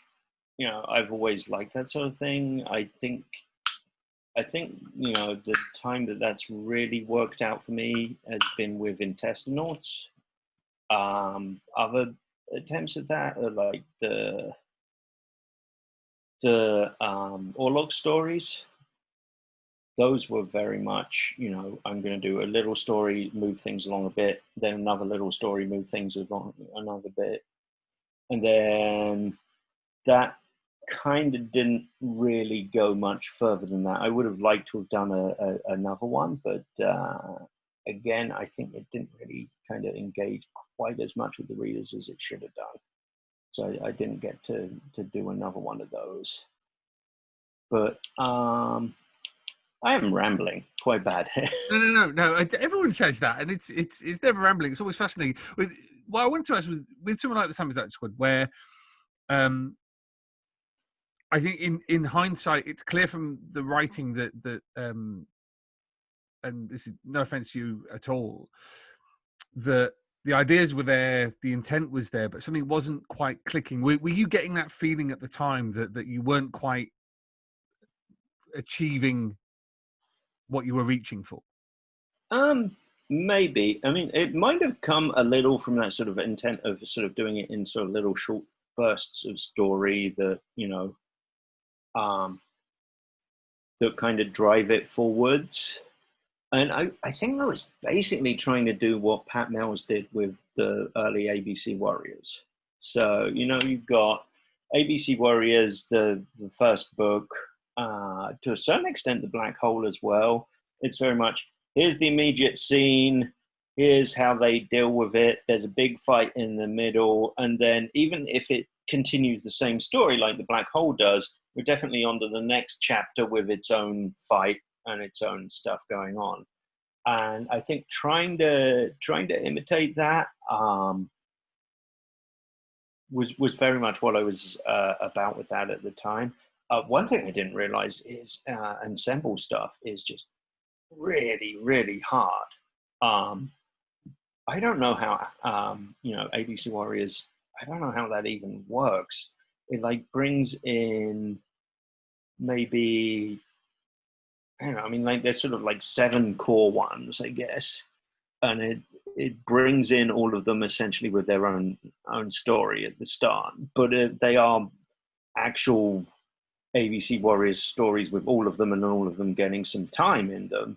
I've always liked that sort of thing. I think, the time that's really worked out for me has been with Intestinauts. Other attempts at that are like the Orlock stories. Those were very much, I'm going to do a little story, move things along a bit, then another little story, move things along another bit. And then that kind of didn't really go much further than that. I would have liked to have done another one, but again, I think it didn't really kind of engage quite as much with the readers as it should have done. So I didn't get to do another one of those. But I am rambling quite bad. No. Everyone says that, and it's never rambling. It's always fascinating. What I wanted to ask was with someone like the Samizdat Squad, where I think in hindsight, it's clear from the writing that and this is no offense to you at all, that the ideas were there, the intent was there, but something wasn't quite clicking. Were you getting that feeling at the time that you weren't quite achieving what you were reaching for? Maybe. I mean, it might have come a little from that sort of intent of sort of doing it in sort of little short bursts of story that, that kind of drive it forwards. And I think I was basically trying to do what Pat Mills did with the early ABC Warriors. So, you've got ABC Warriors, the first book, to a certain extent, the black hole as well. It's very much, here's the immediate scene, here's how they deal with it. There's a big fight in the middle. And then even if it continues the same story like the black hole does, we're definitely on to the next chapter with its own fight and its own stuff going on. And I think trying to imitate that was very much what I was about with that at the time. One thing I didn't realize is ensemble stuff is just really, really hard. I don't know how, ABC Warriors, I don't know how that even works. It like brings in maybe, I don't know, I mean, like there's sort of like 7 core ones, I guess. And it brings in all of them essentially with their own story at the start. But they are actual ABC Warriors stories with all of them and all of them getting some time in them.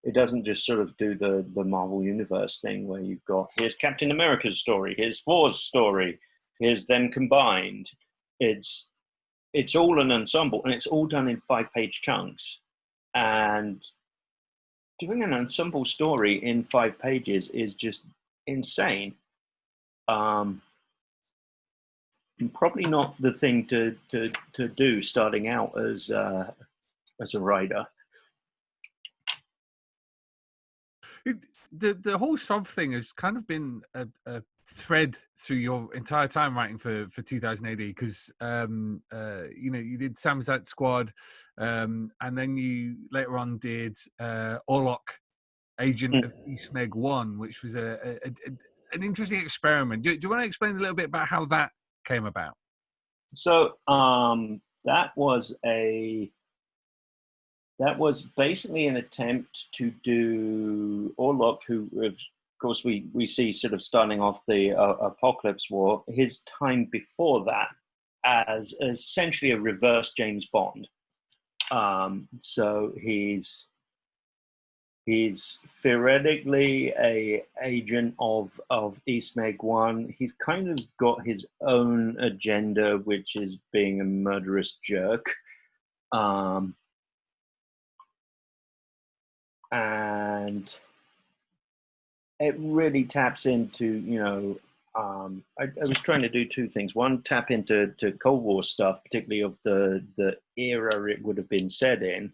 It doesn't just sort of do the Marvel Universe thing where you've got, here's Captain America's story, here's Thor's story, here's them combined. It's all an ensemble, and it's all done in 5-page chunks. And doing an ensemble story in 5 pages is just insane. Probably not the thing to do starting out as a writer. The whole sov thing has kind of been a thread through your entire time writing for 2000 AD, because you did Samizdat Squad, and then you later on did Orlock, Agent of Eastmeg 1, which was an interesting experiment. Do you want to explain a little bit about how that came about? So that was basically an attempt to do Orlock, who, of course, we see sort of starting off the Apocalypse War, his time before that as essentially a reverse James Bond. So he's theoretically a agent of Eastmeg 1. He's kind of got his own agenda, which is being a murderous jerk. And it really taps into, I was trying to do 2 things. One, tap into Cold War stuff, particularly of the era it would have been set in.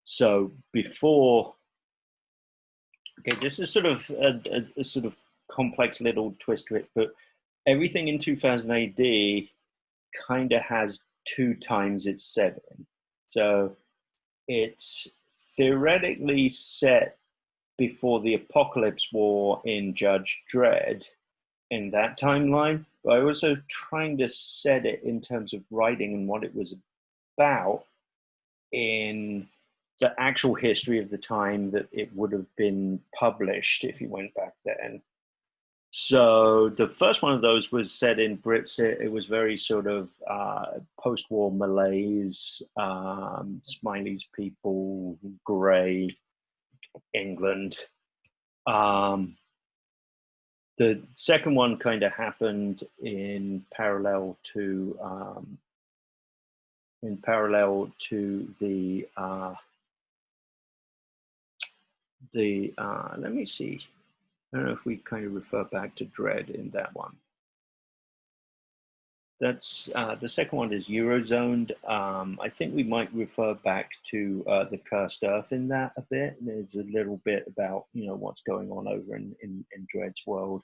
So before, okay, this is sort of a sort of complex little twist to it, but everything in 2000 AD kind of has 2 times it's set in. So it's theoretically set before the Apocalypse War in Judge Dredd in that timeline, but I was also trying to set it in terms of writing and what it was about in the actual history of the time that it would have been published if you went back then. So the first one of those was set in Britsit. It was very sort of post-war malaise, Smiley's people, grey, England. The second one kind of happened in parallel to the let me see. I don't know if we kind of refer back to Dredd in that one. That's the second one is Eurozoned. I think we might refer back to the Cursed Earth in that a bit. There's a little bit about what's going on over in Dredd's world,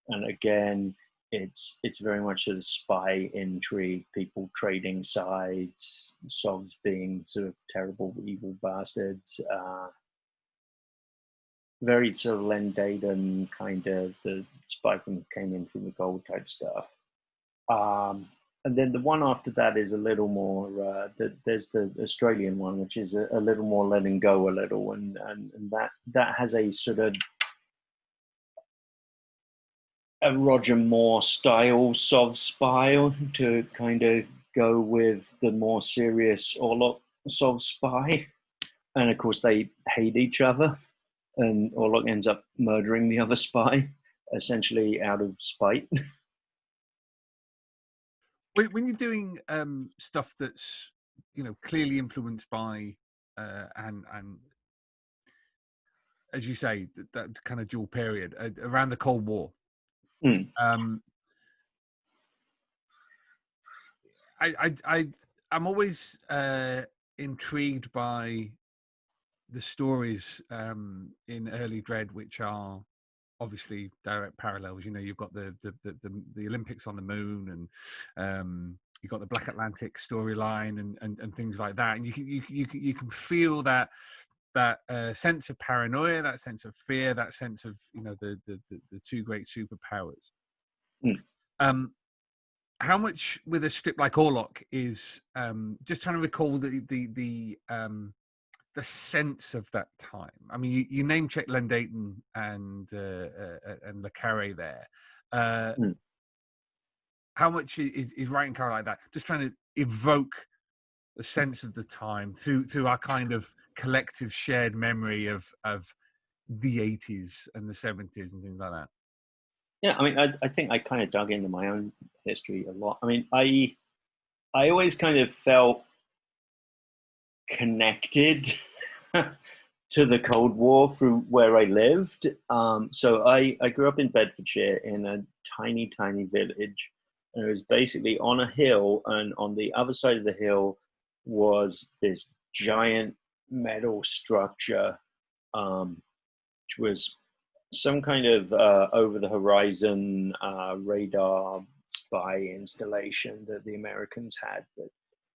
and again, it's very much sort of spy intrigue, people trading sides, Sovs being sort of terrible evil bastards. Very sort of Len Dayton kind of the spy from came in from the gold type stuff. And then the one after that is a little more, there's the Australian one, which is a little more letting go a little. And that has a sort of a Roger Moore style, Sov spy to kind of go with the more serious Orlock Sov spy. And of course they hate each other. And Orlock ends up murdering the other spy, essentially out of spite. When you're doing stuff that's clearly influenced by and as you say, that kind of dual period around the Cold War. Mm. I'm always intrigued by the stories in early Dredd, which are obviously direct parallels. You've got the Olympics on the moon, and you've got the Black Atlantic storyline, and things like that. And you can feel that sense of paranoia, that sense of fear, that sense of the two great superpowers. Mm. How much with a strip like Orlock is just trying to recall the sense of that time. I mean, you name check Len Dayton and Le Carre there. How much is writing Carre like that? Just trying to evoke the sense of the time through our kind of collective shared memory of the 80s and the 70s and things like that. Yeah, I mean, I think I kind of dug into my own history a lot. I mean, I always kind of felt connected to the Cold War through where I lived. So I grew up in Bedfordshire in a tiny, tiny village. And it was basically on a hill, and on the other side of the hill was this giant metal structure, which was some kind of over-the-horizon radar spy installation that the Americans had that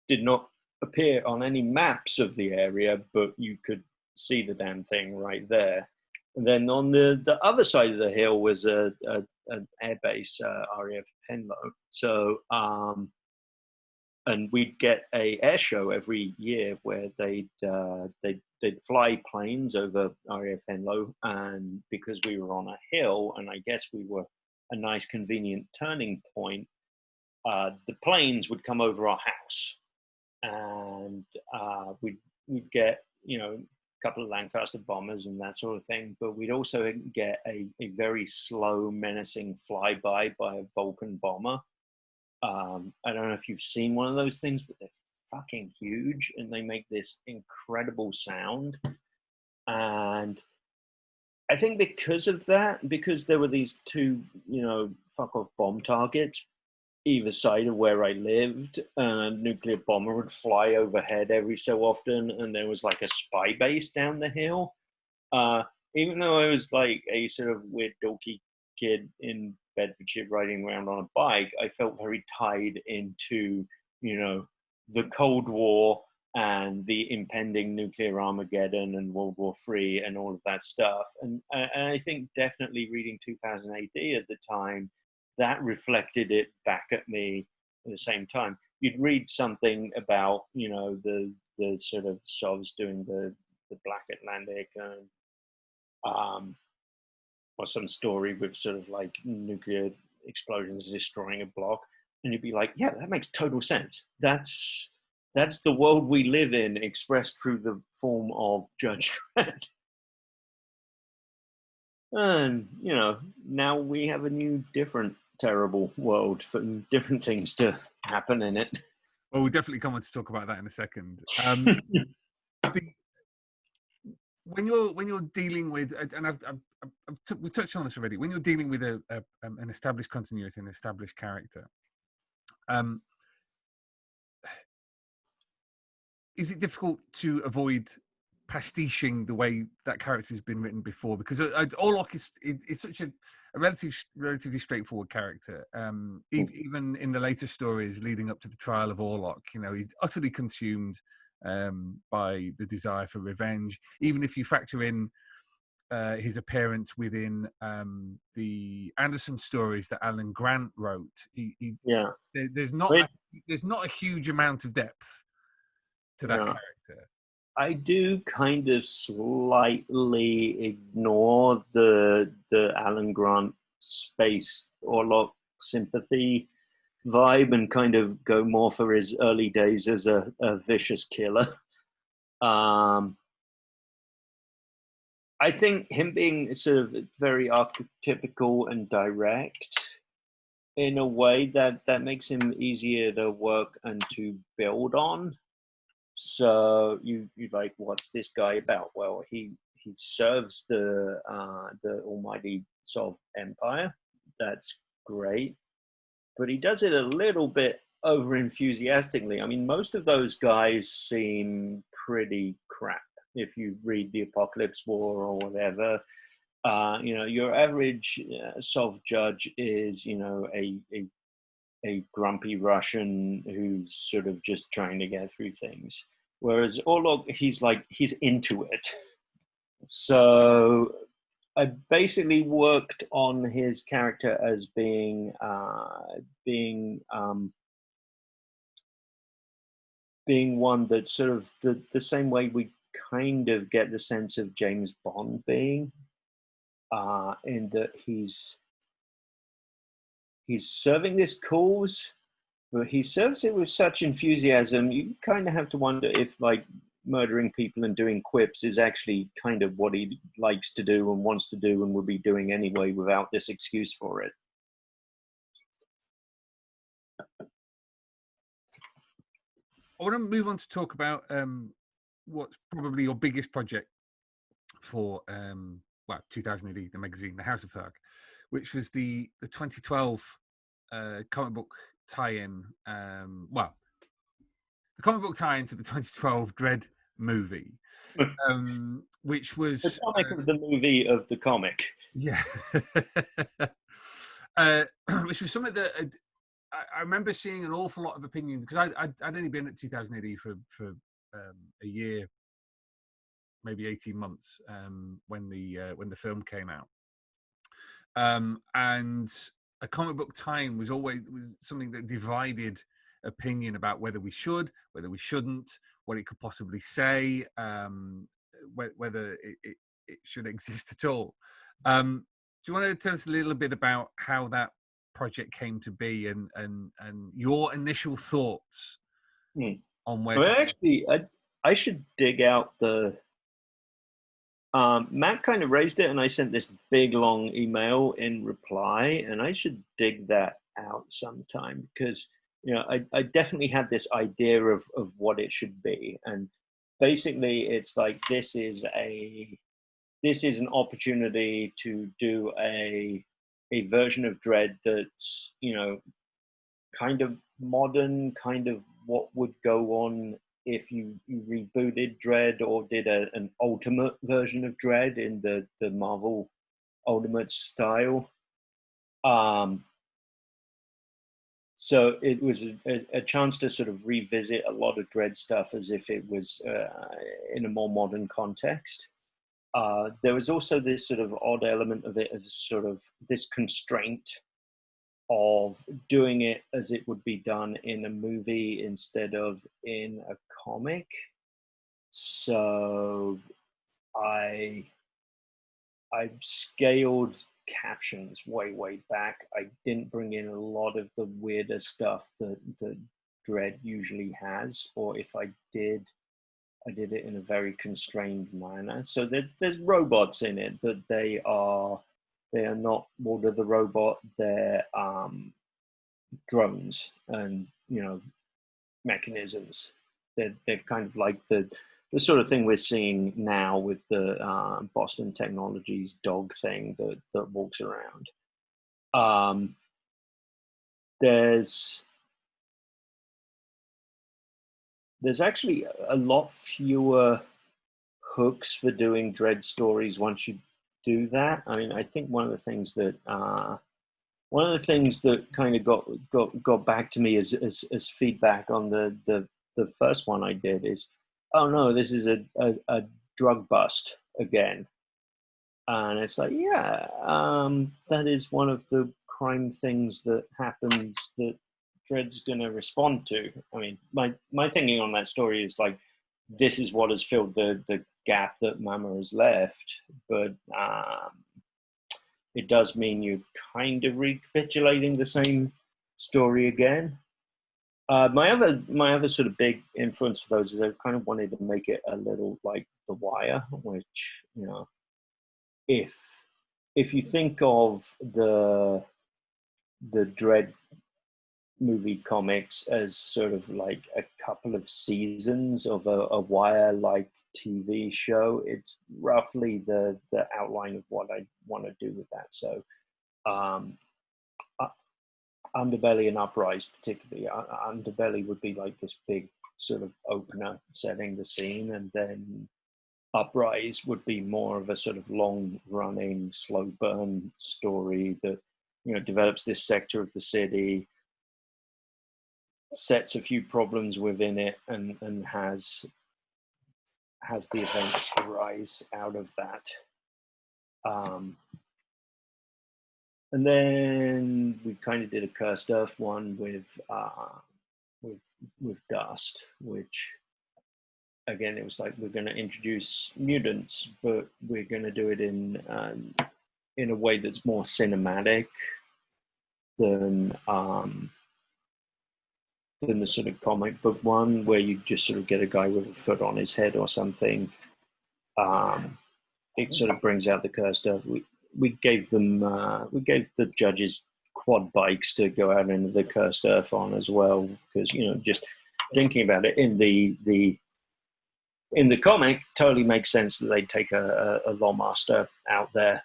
did not appear on any maps of the area, but you could see the damn thing right there. And then on the other side of the hill was an airbase, RAF Penlow. So, and we'd get a air show every year where they'd fly planes over RAF Penlow, and because we were on a hill, and I guess we were a nice convenient turning point, the planes would come over our house, and we'd get a couple of Lancaster bombers and that sort of thing, but we'd also get a very slow, menacing flyby by a Vulcan bomber. I don't know if you've seen one of those things, but they're fucking huge, and they make this incredible sound. And I think because of that, because there were these two, fuck off bomb targets either side of where I lived, a nuclear bomber would fly overhead every so often, and there was like a spy base down the hill. Even though I was like a sort of weird dorky kid in Bedfordshire riding around on a bike, I felt very tied into, the Cold War and the impending nuclear Armageddon and World War III and all of that stuff. And I think definitely reading 2000 AD at the time, that reflected it back at me at the same time. You'd read something about, the sort of Sovs doing the Black Atlantic, or some story with sort of like nuclear explosions destroying a block, and you'd be like, yeah, that makes total sense. That's the world we live in, expressed through the form of Judge Dredd. And, now we have a new, different, terrible world for different things to happen in it. Well, we'll definitely come on to talk about that in a second. When you're dealing with, and we touched on this already, when you're dealing with an established continuity, an established character, is it difficult to avoid pastiching the way that character has been written before? Because Orlock is such a relatively straightforward character. Even in the later stories leading up to the trial of Orlock, he's utterly consumed by the desire for revenge. Even if you factor in his appearance within the Anderson stories that Alan Grant wrote, there's not a huge amount of depth to that character. I do kind of slightly ignore the Alan Grant space Orlock sympathy vibe and kind of go more for his early days as a vicious killer. I think him being sort of very archetypical and direct in a way that makes him easier to work and to build on. So you like, what's this guy about? Well, he serves the almighty sort of empire. That's great, but he does it a little bit over enthusiastically. I mean, most of those guys seem pretty crap. If you read the Apocalypse War or whatever, your average sort of judge is, a grumpy Russian who's sort of just trying to get through things. Whereas Orlock, he's into it. So I basically worked on his character as being one that sort of the same way we kind of get the sense of James Bond being, in that he's serving this cause, but he serves it with such enthusiasm. You kind of have to wonder if, like, murdering people and doing quips is actually kind of what he likes to do and wants to do and would be doing anyway without this excuse for it. I want to move on to talk about what's probably your biggest project for 2000 AD, the magazine, The House of Ferg, which was the 2012 comic book tie-in. The comic book tie-in to the 2012 Dredd movie, which was the comic of the movie of the comic. Yeah, which was something that I remember seeing an awful lot of opinions, because I'd only been at 2000 AD for a year, maybe 18 months, when the film came out, and a comic book tie-in was something that divided opinion about whether we should, whether we shouldn't, what it could possibly say, whether it should exist at all. Do you want to tell us a little bit about how that project came to be and your initial thoughts on where? Well, actually, I should dig out the. Matt kind of raised it, and I sent this big long email in reply, and I should dig that out sometime, because I definitely had this idea of what it should be, and basically it's like this is an opportunity to do a version of Dredd that's kind of modern, kind of what would go on if you rebooted Dredd or did an ultimate version of Dredd in the Marvel Ultimate style. So it was a chance to sort of revisit a lot of Dredd stuff as if it was in a more modern context. There was also this sort of odd element of it as sort of this constraint of doing it as it would be done in a movie instead of in a comic. So I scaled captions way back. I didn't bring in a lot of the weirder stuff that Dredd usually has, or if I did it in a very constrained manner. So there's robots in it, but they are not Walter the Robot. They're drones and mechanisms. They're kind of like the sort of thing we're seeing now with the Boston Technologies dog thing that walks around. There's actually a lot fewer hooks for doing Dredd stories once you do that. I mean, I think one of the things that kind of got back to me as feedback on the first one I did is, oh no, this is a drug bust again. And it's like, yeah, that is one of the crime things that happens that Dredd's going to respond to. I mean, my thinking on that story is like, this is what has filled the gap that Mama has left, but it does mean you're kind of recapitulating the same story again. My other sort of big influence for those is I kind of wanted to make it a little like The Wire, which if you think of the Dredd movie comics as sort of like a couple of seasons of a wire-like TV show. It's roughly the outline of what I want to do with that. So um, Underbelly and Uprise particularly. Underbelly would be like this big sort of opener setting the scene, and then Uprise would be more of a sort of long-running, slow burn story that, you know, develops this sector of the city, sets a few problems within it, and has the events arise out of that. And then we kind of did a Cursed Earth one with Dust, which again, it was like, we're going to introduce mutants, but we're going to do it in a way that's more cinematic than the sort of comic book one, where you just sort of get a guy with a foot on his head or something. It sort of brings out the Cursed Earth. We gave the judges quad bikes to go out into the Cursed Earth on as well, because, you know, just thinking about it, in the comic, totally makes sense that they take a Lawmaster out there.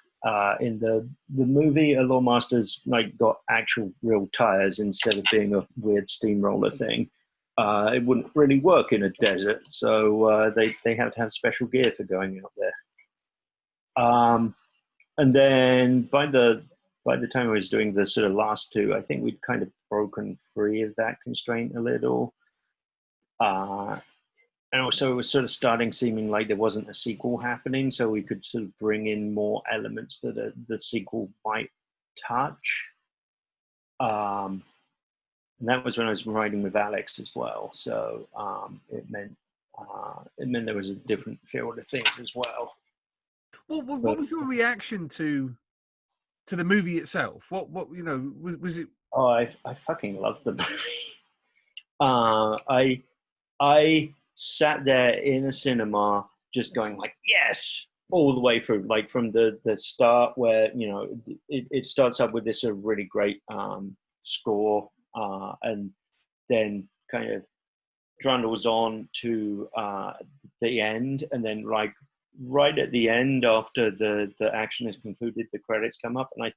In the movie, a Lawmaster's like got actual real tires instead of being a weird steamroller thing. It wouldn't really work in a desert, so they have to have special gear for going out there. And then by the time I was doing the sort of last two, I think we'd kind of broken free of that constraint a little. And also it was sort of starting seeming like there wasn't a sequel happening, so we could sort of bring in more elements that the sequel might touch. And that was when I was writing with Alex as well. So it meant there was a different field of things as well. What was your reaction to the movie itself? What you know, was it? Oh, I fucking loved the movie. I sat there in a cinema just going like, yes, all the way through, like from the start, where, you know, it starts up with this really great score, and then kind of trundles on to the end, and then like right at the end, after the action is concluded, the credits come up, and I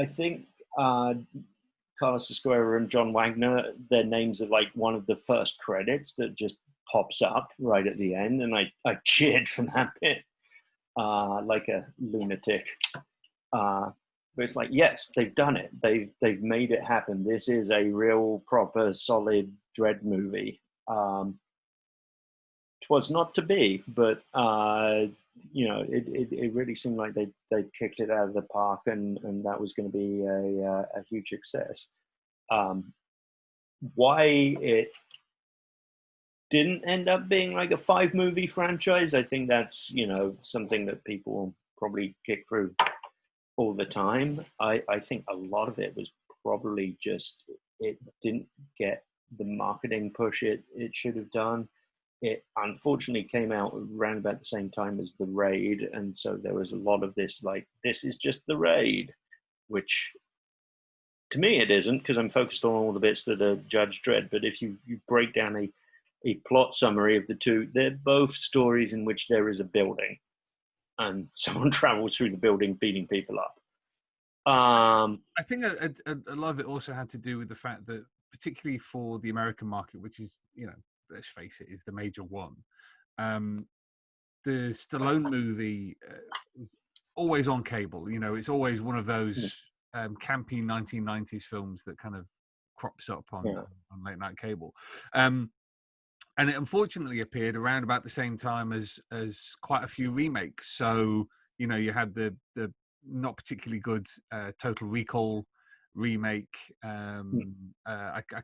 think Carlos Esquerra and John Wagner, their names are like one of the first credits that just pops up right at the end, and I cheered from that bit like a lunatic. But it's like, yes, they've done it. They've made it happen. This is a real, proper, solid Dredd movie. It was not to be, but you know, it really seemed like they kicked it out of the park, and that was going to be a huge success. Why it didn't end up being like a 5-movie franchise, I think that's, you know, something that people probably kick through all the time. I think a lot of it was probably just it didn't get the marketing push it should have done. It unfortunately came out around about the same time as The Raid, and so there was a lot of this, like, this is just The Raid, which to me it isn't, because I'm focused on all the bits that are Judge Dredd. But if you break down a plot summary of the two, they're both stories in which there is a building, and someone travels through the building beating people up. I think a lot of it also had to do with the fact that, particularly for the American market, which is, you know, let's face it, is the major one. The Stallone movie is always on cable. You know, it's always one of those campy 1990s films that kind of crops up on late night cable. And it unfortunately appeared around about the same time as quite a few remakes. So, you know, you had the not particularly good Total Recall remake. I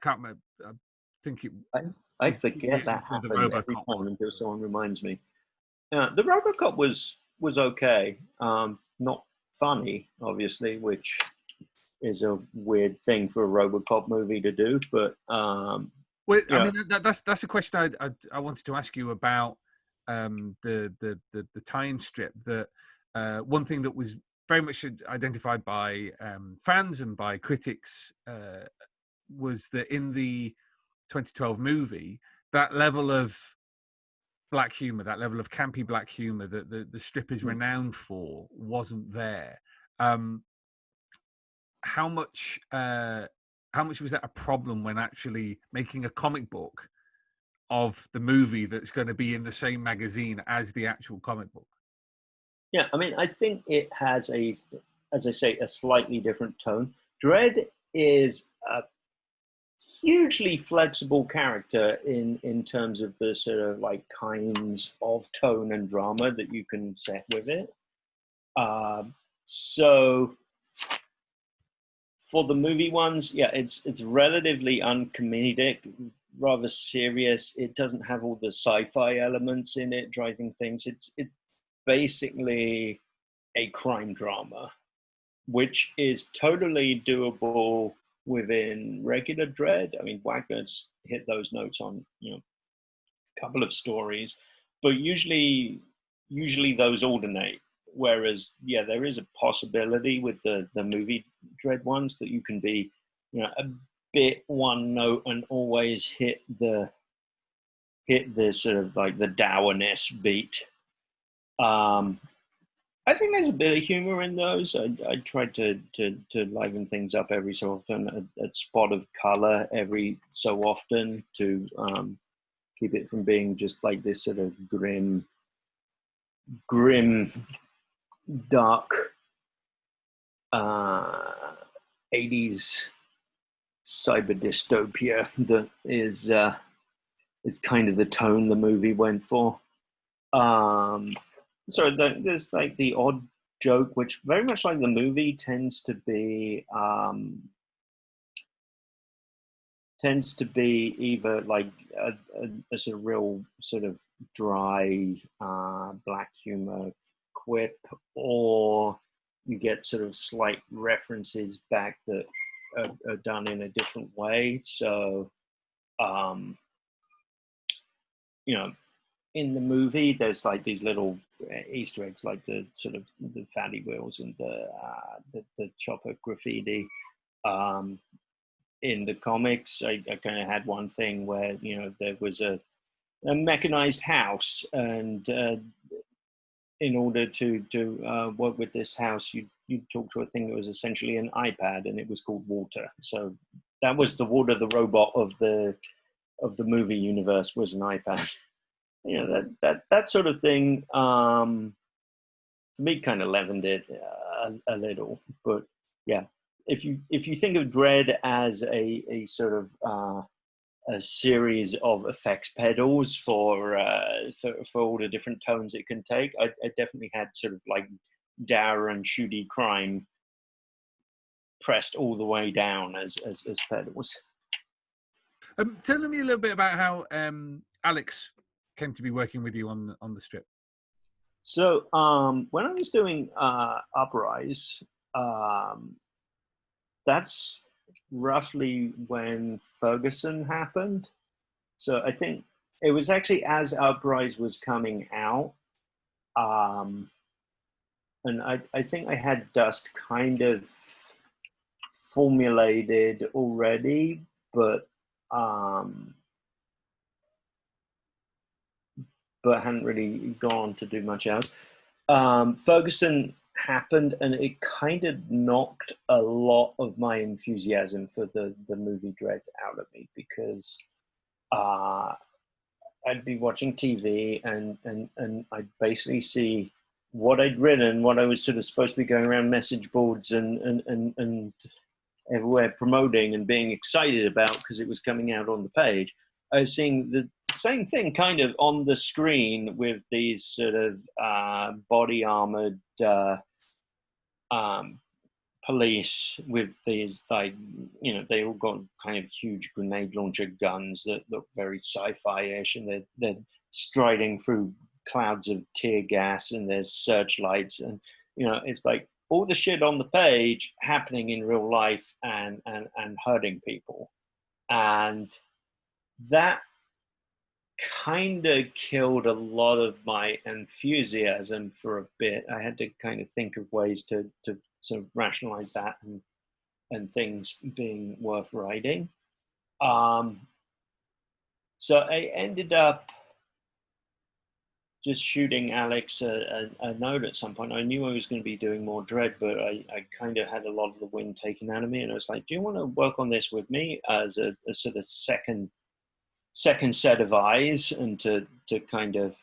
can't remember. I think it. I forget that happened every time until someone reminds me. The RoboCop was okay. Not funny, obviously, which is a weird thing for a RoboCop movie to do. But I mean, that's a question I wanted to ask you about the tie-in strip. That one thing that was very much identified by fans and by critics was that in the 2012 movie, that level of black humor, that level of campy black humor that the strip is renowned for, wasn't there. How much was that a problem when actually making a comic book of the movie that's going to be in the same magazine as the actual comic book? Yeah, I mean, I think it has as I say, a slightly different tone. Dredd is a hugely flexible character in terms of the sort of like kinds of tone and drama that you can set with it. So for the movie ones, yeah, it's relatively uncomedic, rather serious. It doesn't have all the sci-fi elements in it driving things. It's basically a crime drama, which is totally doable within regular Dredd. I mean, Wagner's hit those notes on, you know, a couple of stories, but usually those alternate. Whereas, yeah, there is a possibility with the movie Dredd ones that you can be, you know, a bit one note and always hit the sort of like the dourness beat. I think there's a bit of humor in those. I try to liven things up every so often, a spot of color every so often to keep it from being just like this sort of grim, dark 80s cyber dystopia that is kind of the tone the movie went for. So there's like the odd joke, which very much like the movie tends to be either like a sort of real sort of dry black humor quip, or you get sort of slight references back that are done in a different way. So, you know, in the movie, there's like these little Easter eggs, like the sort of the fatty wheels and the chopper graffiti. In the comics, I kind of had one thing where, you know, there was a mechanized house, and in order to work with this house, you talk to a thing that was essentially an iPad, and it was called Water. So that was the Water, the robot of the movie universe, was an iPad. You know, that sort of thing, for me, kind of leavened it a little. But yeah, if you think of Dredd as a sort of a series of effects pedals for all the different tones it can take, I definitely had sort of like dour and shooty crime pressed all the way down as pedals. Tell me a little bit about how Alex came to be working with you on the strip. So when I was doing Uprise, that's roughly when Ferguson happened. So I think it was actually as Uprise was coming out, and I think I had Dust kind of formulated already, but hadn't really gone to do much else. Ferguson happened, and it kind of knocked a lot of my enthusiasm for the movie Dredd out of me, because I'd be watching TV and I'd basically see what I'd written, what I was sort of supposed to be going around message boards and everywhere promoting and being excited about because it was coming out on the page. I was seeing the same thing kind of on the screen with these sort of body armored police with these, like, you know, they all got kind of huge grenade launcher guns that look very sci-fi-ish, and they're striding through clouds of tear gas, and there's searchlights, and, you know, it's like all the shit on the page happening in real life and hurting people. And that kind of killed a lot of my enthusiasm for a bit. I had to kind of think of ways to sort of rationalize that and things being worth writing. So I ended up just shooting Alex a note at some point. I knew I was going to be doing more Dredd, but I kind of had a lot of the wind taken out of me. And I was like, do you want to work on this with me as a sort of second set of eyes, and to kind of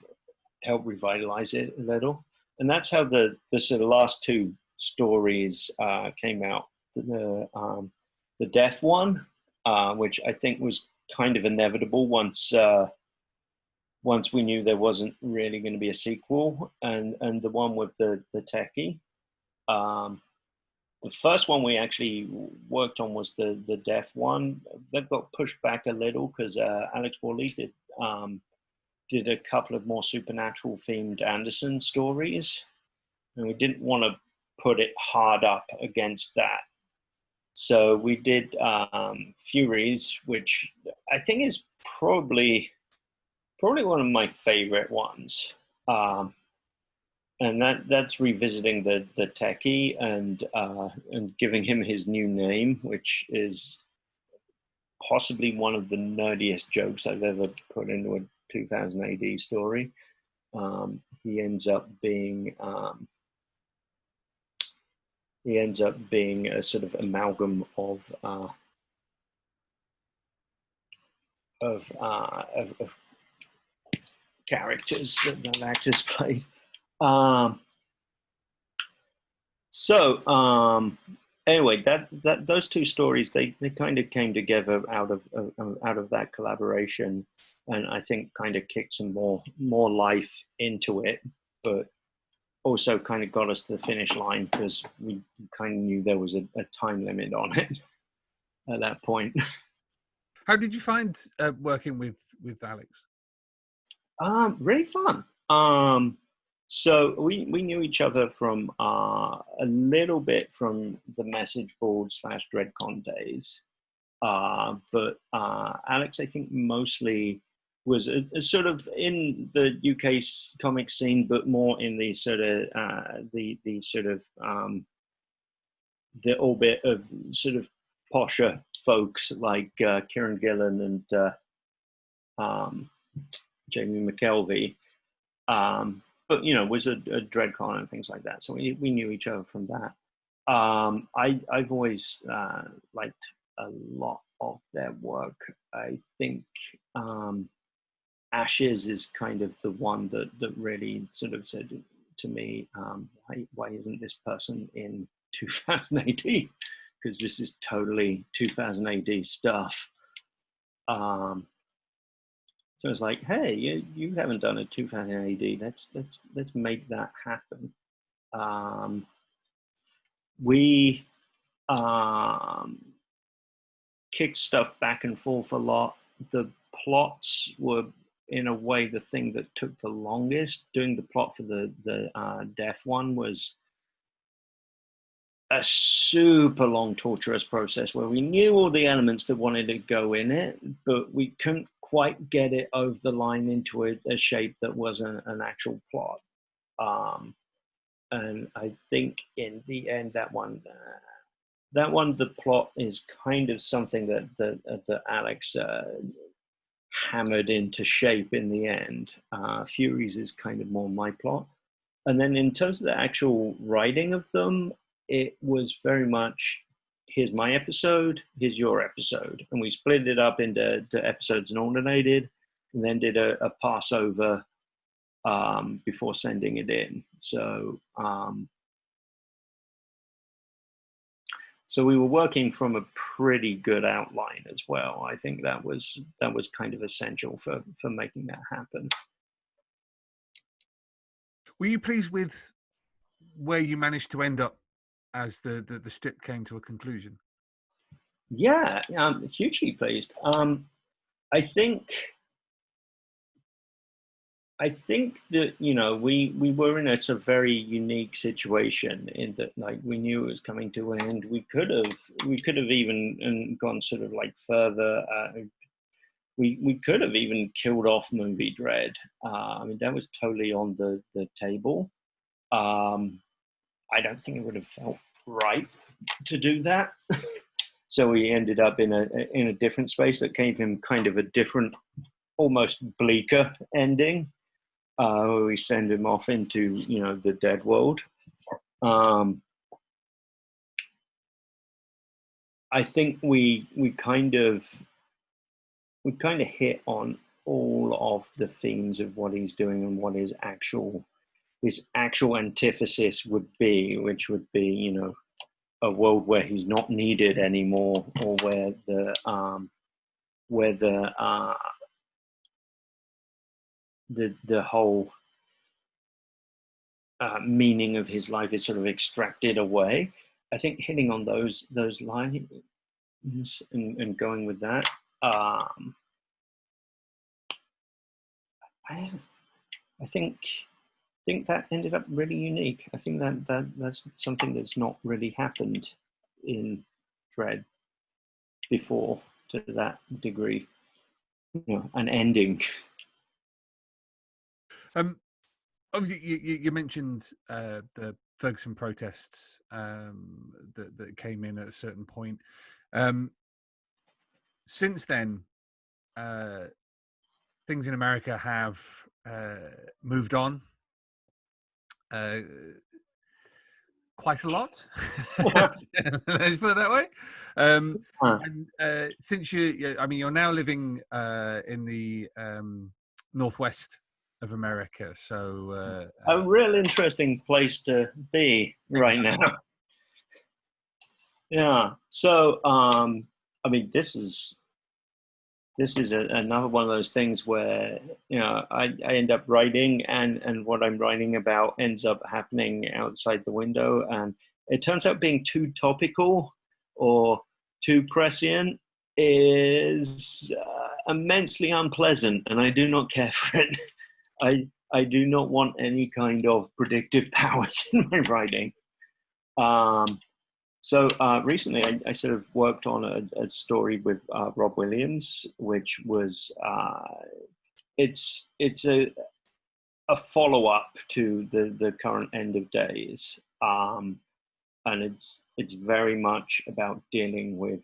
help revitalize it a little? And that's how the sort of last two stories came out. The death one, which I think was kind of inevitable once we knew there wasn't really going to be a sequel, and the one with the techie. The first one we actually worked on was the deaf one. That got pushed back a little because Alex Worley did a couple of more supernatural themed Anderson stories, and we didn't want to put it hard up against that. So we did Furies, which I think is probably one of my favorite ones. And that's revisiting the techie and giving him his new name, which is possibly one of the nerdiest jokes I've ever put into a 2000 AD story. He ends up being a sort of amalgam of characters that actors played. Anyway, that those two stories, they kind of came together out of that collaboration, and I think kind of kicked some more life into it, but also kind of got us to the finish line because we kind of knew there was a time limit on it at that point. How did you find working with Alex? Really fun. So we knew each other from a little bit from the message board / DreadCon days, but Alex, I think, mostly was a sort of in the UK comic scene, but more in the sort of the orbit of sort of posher folks like Kieran Gillen and Jamie McKelvey. But was a DreadCon and things like that, so we knew each other from that. I've always liked a lot of their work. I think Ashes is kind of the one that really sort of said to me, why isn't this person in 2000 AD? Because this is totally 2000 AD stuff. So it's like, hey, you haven't done a 2000 AD. Let's make that happen. We kicked stuff back and forth a lot. The plots were, in a way, the thing that took the longest. Doing the plot for the deaf one was a super long, torturous process where we knew all the elements that wanted to go in it, but we couldn't quite get it over the line into a shape that was an actual plot. And I think in the end, that one, the plot is kind of something that Alex hammered into shape in the end. Furies is kind of more my plot. And then in terms of the actual writing of them, it was very much, here's my episode, here's your episode. And we split it up into episodes and alternated, and then did a passover before sending it in. So we were working from a pretty good outline as well. I think that was kind of essential for making that happen. Were you pleased with where you managed to end up as the strip came to a conclusion? Yeah, I'm hugely pleased. I think that we were in a sort of very unique situation in that, like, we knew it was coming to an end. We could have even gone sort of like further. we could have even killed off movie Dredd. I mean, that was totally on the table. I don't think it would have felt right to do that. So we ended up in a different space that gave him kind of a different, almost bleaker ending. Where we send him off into, the dead world. I think we kind of hit on all of the themes of what he's doing and what his actual antithesis would be, which would be, a world where he's not needed anymore, or where the whole meaning of his life is sort of extracted away. I think hitting on those lines and going with that, I think that ended up really unique. I think that's something that's not really happened in Dredd before to that degree. An ending. Obviously, you mentioned the Ferguson protests that came in at a certain point. Since then, things in America have moved on quite a lot. Let's put it that way. And since you're now living in the northwest of America, so a real interesting place to be right now. Yeah. So, I mean, this is another one of those things where I end up writing, and what I'm writing about ends up happening outside the window, and it turns out being too topical or too prescient is immensely unpleasant, and I do not care for it. I do not want any kind of predictive powers in my writing. So recently, I sort of worked on a story with Rob Williams, which was it's a follow-up to the current End of Days, and it's very much about dealing with,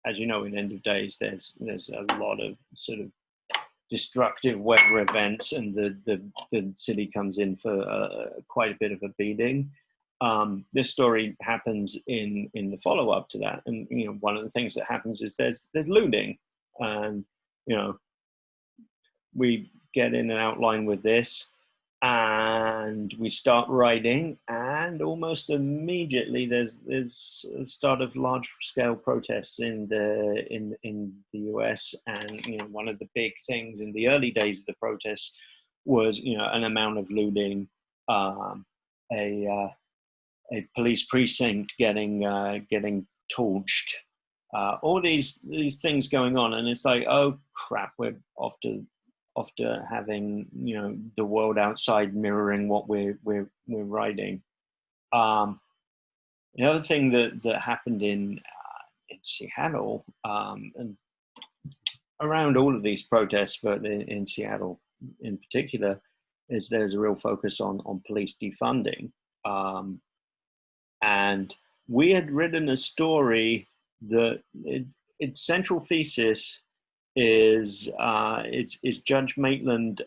as you know, in End of Days, there's a lot of sort of destructive weather events, and the city comes in for quite a bit of a beating. This story happens in the follow-up to that, and one of the things that happens is there's looting, and we get in an outline with this, and we start writing, and almost immediately there's a start of large-scale protests in the US, and one of the big things in the early days of the protests was an amount of looting, a police precinct getting torched, all these things going on, and it's like, oh crap, we're off to having the world outside mirroring what we're writing. The other thing that happened in Seattle, and around all of these protests, but in Seattle in particular, is there's a real focus on police defunding. And we had written a story that its central thesis is Judge Maitland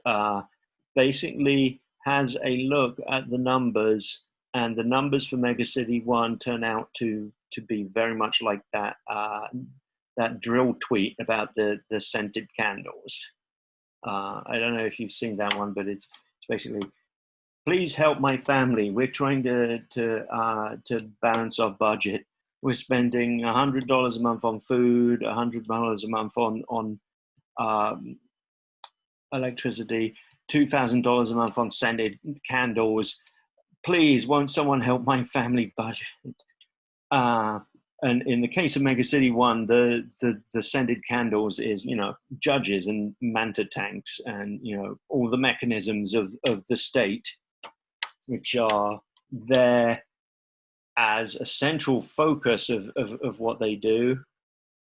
basically has a look at the numbers, and the numbers for Mega City 1 turn out to be very much like that drill tweet about the scented candles. I don't know if you've seen that one, but it's basically, please help my family. We're trying to balance our budget. We're spending $100 a month on food, $100 a month on electricity, $2,000 a month on scented candles. Please, won't someone help my family budget? And in the case of Mega City 1, the scented candles is, judges and manta tanks and, all the mechanisms of the state, which are there as a central focus of what they do.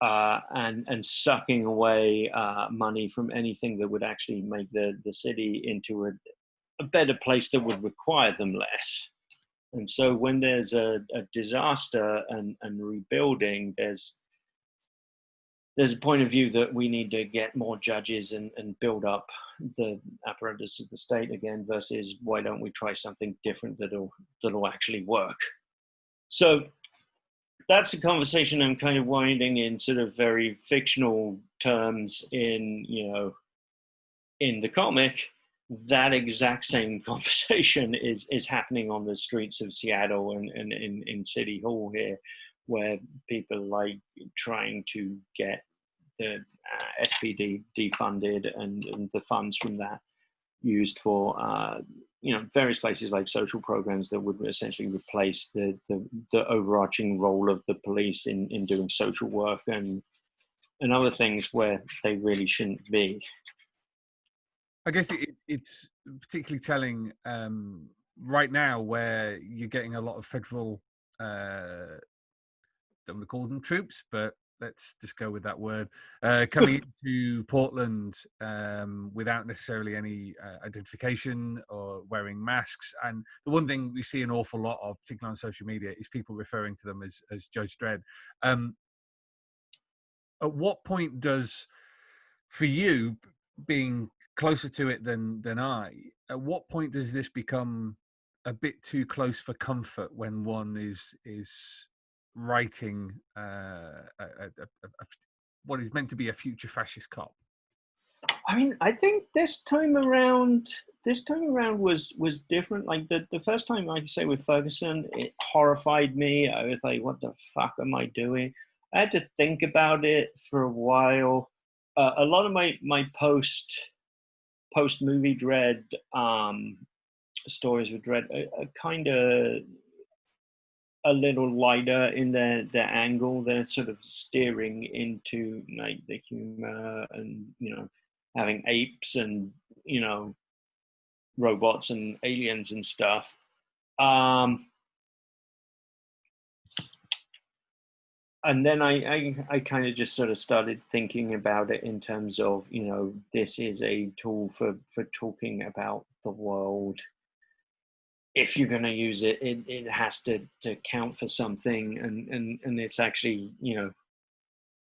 and sucking away money from anything that would actually make the city into a better place that would require them less. And so when there's a disaster and rebuilding, there's a point of view that we need to get more judges and build up the apparatus of the state again, versus why don't we try something different that'll actually work. So that's a conversation I'm kind of winding in sort of very fictional terms in, you know, in the comic. That exact same conversation is happening on the streets of Seattle and in City Hall here, where people are like trying to get the SPD defunded and the funds from that used for you know, various places like social programs that would essentially replace the overarching role of the police in doing social work and other things where they really shouldn't be. I guess it's particularly telling right now, where you're getting a lot of federal, don't want to call them troops, but let's just go with that word, coming into Portland without necessarily any identification or wearing masks. And the one thing we see an awful lot of, particularly on social media, is people referring to them as Judge Dredd. At what point does, for you, being closer to it than I, at what point does this become a bit too close for comfort when one is writing what is meant to be a future fascist cop? I mean, I think this time around was different. Like the first time, like I say, with Ferguson, it horrified me. I was like, what the fuck am I doing? I had to think about it for a while. A lot of my post movie Dredd stories with Dredd are kind of a little lighter in their angle. They're sort of steering into like the humor and, you know, having apes and, you know, robots and aliens and stuff. And then I kind of just sort of started thinking about it in terms of, you know, this is a tool for talking about the world. If you're going to use it, it has to count for something. And it's actually, you know,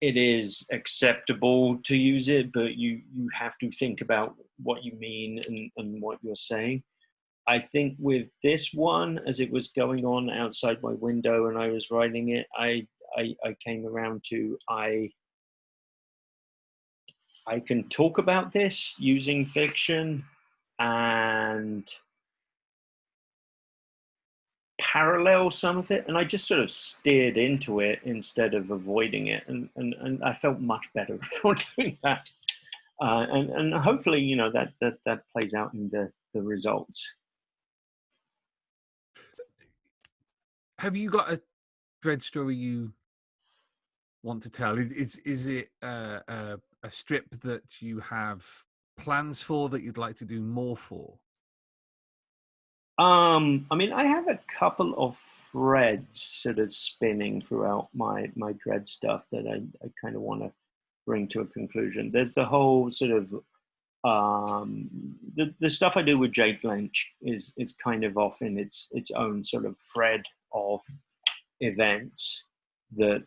it is acceptable to use it, but you have to think about what you mean and what you're saying. I think with this one, as it was going on outside my window and I was writing it, I came around to I can talk about this using fiction and parallel some of it, and I just sort of steered into it instead of avoiding it, and I felt much better for doing that, and hopefully, you know, that plays out in the results. Have you got a Dredd story you want to tell? Is it a strip that you have plans for, that you'd like to do more for? I mean, I have a couple of threads sort of spinning throughout my Dredd stuff that I kind of want to bring to a conclusion. There's the whole sort of the stuff I do with Jake Lynch is kind of off in its own sort of thread of events that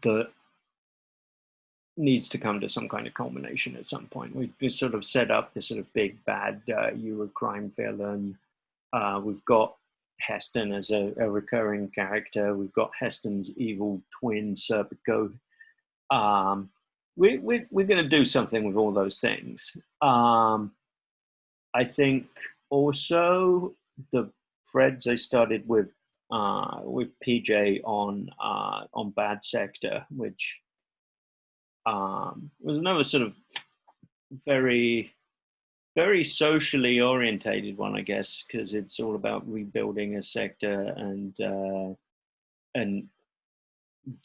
that needs to come to some kind of culmination at some point. We've sort of set up this sort of big bad Eurocrime villain. We've got Heston as a recurring character. We've got Heston's evil twin Serpico. We're going to do something with all those things. I think also the threads I started with PJ on Bad Sector, which was another sort of very, very socially orientated one, I guess, because it's all about rebuilding a sector and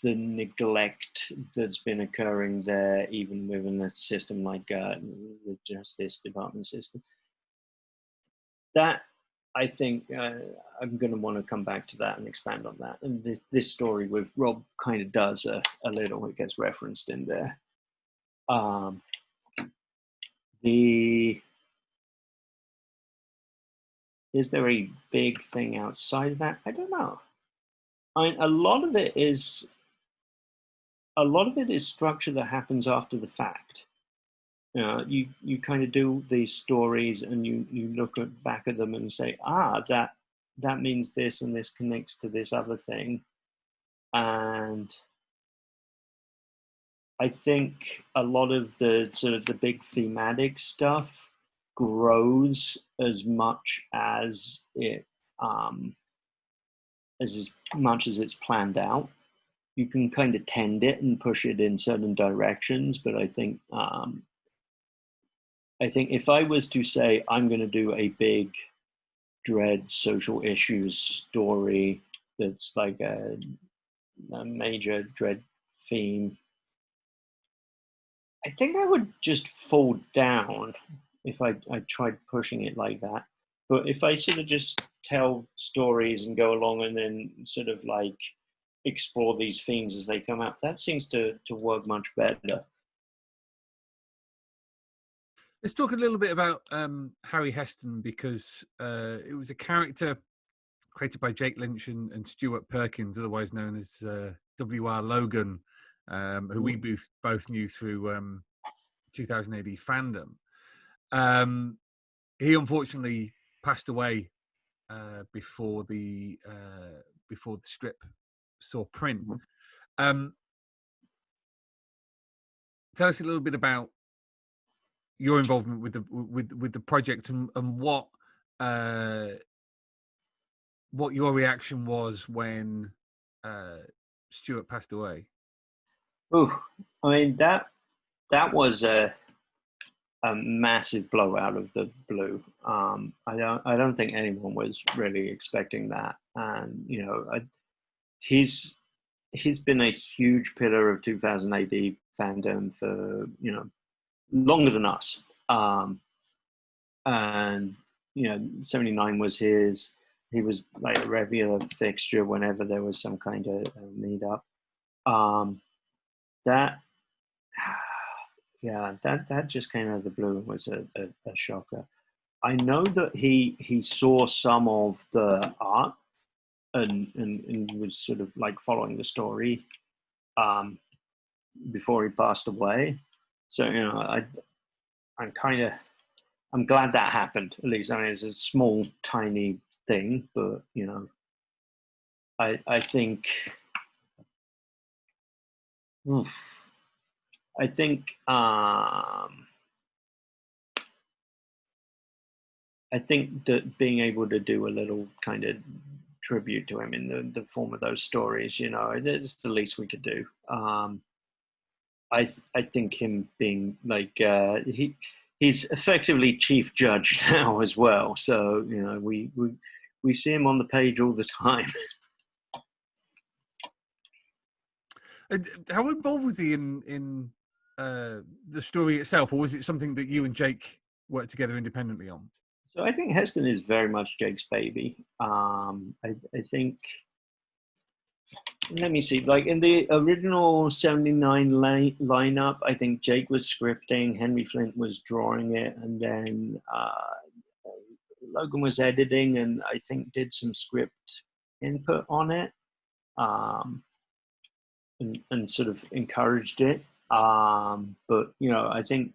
the neglect that's been occurring there, even within a system like the Justice Department system. That I think I'm going to want to come back to that and expand on that. And this story with Rob kind of does a little. It gets referenced in there. Is there a big thing outside of that? I don't know. A lot of it is structure that happens after the fact. You kind of do these stories and you look back at them and you say, that means this and this connects to this other thing. And I think a lot of the sort of the big thematic stuff grows as much as it's planned out. You can kind of tend it and push it in certain directions, but I think if I was to say I'm going to do a big Dredd social issues story that's like a major Dredd theme, I think I would just fall down if I tried pushing it like that. But if I sort of just tell stories and go along and then sort of like explore these themes as they come up, that seems to work much better. Let's talk a little bit about Harry Heston, because it was a character created by Jake Lynch and Stuart Perkins, otherwise known as W.R. Logan, who we both knew through 2000 AD fandom. He unfortunately passed away before the strip saw print. Tell us a little bit about your involvement with the project and what your reaction was when Stuart passed away. Oh, I mean that was a massive blow out of the blue. I don't think anyone was really expecting that, and he's been a huge pillar of 2000 AD fandom for longer than us. And 79 was his. He was like a regular fixture whenever there was some kind of meetup. That just came out of the blue and was a shocker. I know that he saw some of the art and was sort of like following the story before he passed away. So I'm glad that happened. At least, I mean, it's a small, tiny thing, but I think. I think that being able to do a little kind of tribute to him in the form of those stories, it's the least we could do. I think him being like he's effectively chief judge now as well. So we see him on the page all the time. How involved was he in the story itself, or was it something that you and Jake worked together independently on? So I think Heston is very much Jake's baby. I think, let me see, like in the original 79 lineup, I think Jake was scripting, Henry Flint was drawing it, and then Logan was editing and I think did some script input on it. And sort of encouraged it. But, I think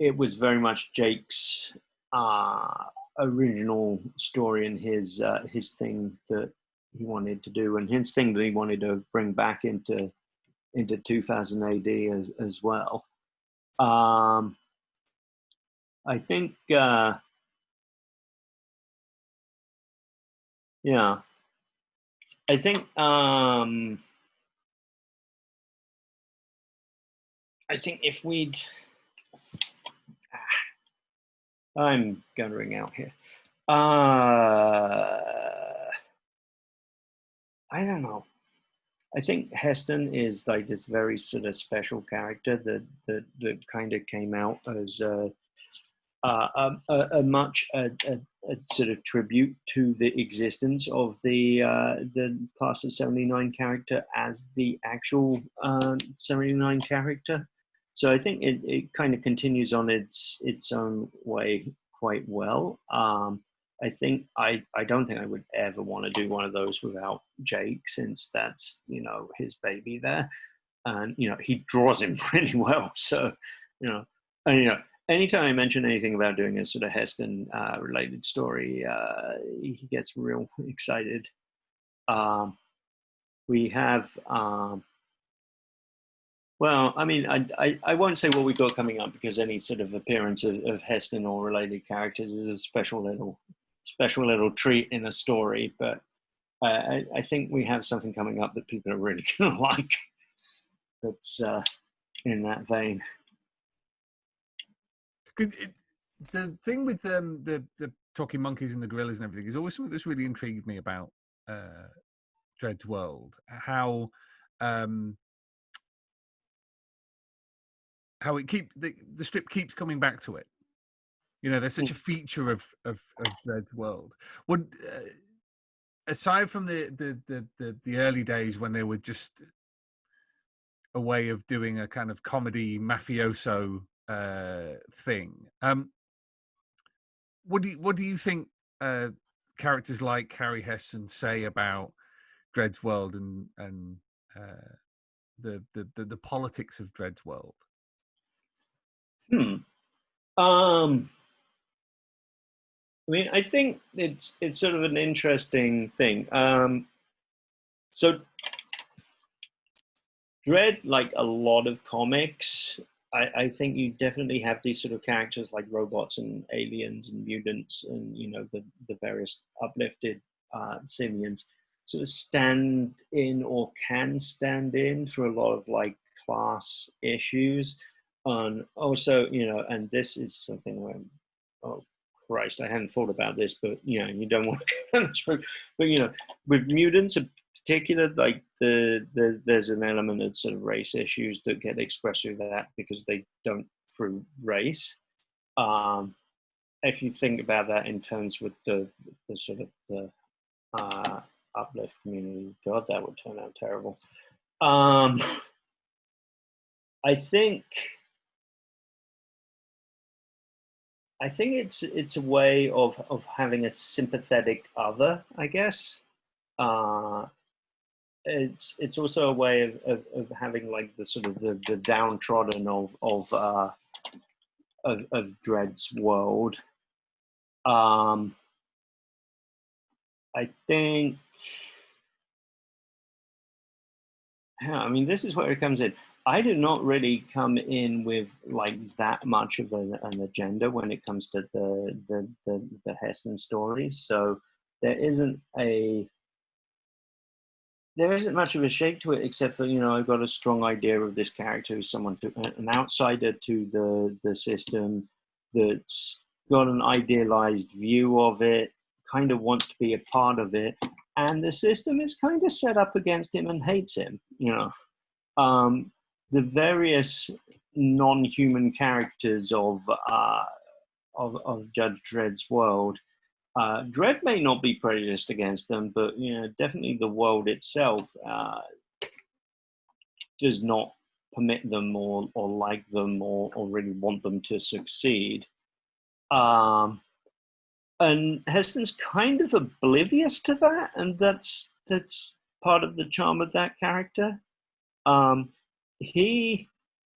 it was very much Jake's original story and his thing that he wanted to do, and his thing that he wanted to bring back into 2000 AD as well. I think, I think, if we'd, I'm guttering out here. I don't know. I think Heston is like this very sort of special character that kind of came out as a sort of tribute to the existence of the Class of '79 character as the actual '79 character. So I think it kind of continues on its own way quite well. I think I don't think I would ever want to do one of those without Jake, since that's, you know, his baby there, and you know he draws him pretty well. So you know, and you know, anytime I mention anything about doing a sort of Heston related story, he gets real excited. We have. Well, I mean, I won't say what we've got coming up, because any sort of appearance of Heston or related characters is a special little treat in a story. But I think we have something coming up that people are really going to like. That's in that vein. The thing with the talking monkeys and the gorillas and everything is always something that's really intrigued me about Dredd's world. How the strip keeps coming back to it. You know, there's such a feature of Dredd's world. Would aside from the early days when they were just a way of doing a kind of comedy mafioso thing, what do you think characters like Harry Heston say about Dredd's world and the politics of Dredd's world? I mean, I think it's sort of an interesting thing. So Dredd, like a lot of comics, I think you definitely have these sort of characters like robots and aliens and mutants and, you know, the various uplifted simians sort of stand in or can stand in for a lot of like class issues. And also, you know, and this is something where, oh Christ, I hadn't thought about this, but you know, you don't want to go down this road. But you know, with mutants in particular, like there's an element of sort of race issues that get expressed through that because they don't through race. If you think about that in terms with the sort of the uplift community, God, that would turn out terrible. I think it's a way of having a sympathetic other, I guess. It's also a way of having like the sort of the downtrodden of Dredd's world. I think, yeah, I mean, this is where it comes in. I do not really come in with like that much of an agenda when it comes to the Heston stories. So there isn't much of a shape to it, except for, you know, I've got a strong idea of this character as someone an outsider to the system that's got an idealized view of it, kind of wants to be a part of it, and the system is kind of set up against him and hates him, you know. The various non-human characters of Judge Dredd's world, Dredd may not be prejudiced against them, but you know, definitely the world itself does not permit them or like them or really want them to succeed. And Heston's kind of oblivious to that, and that's part of the charm of that character. He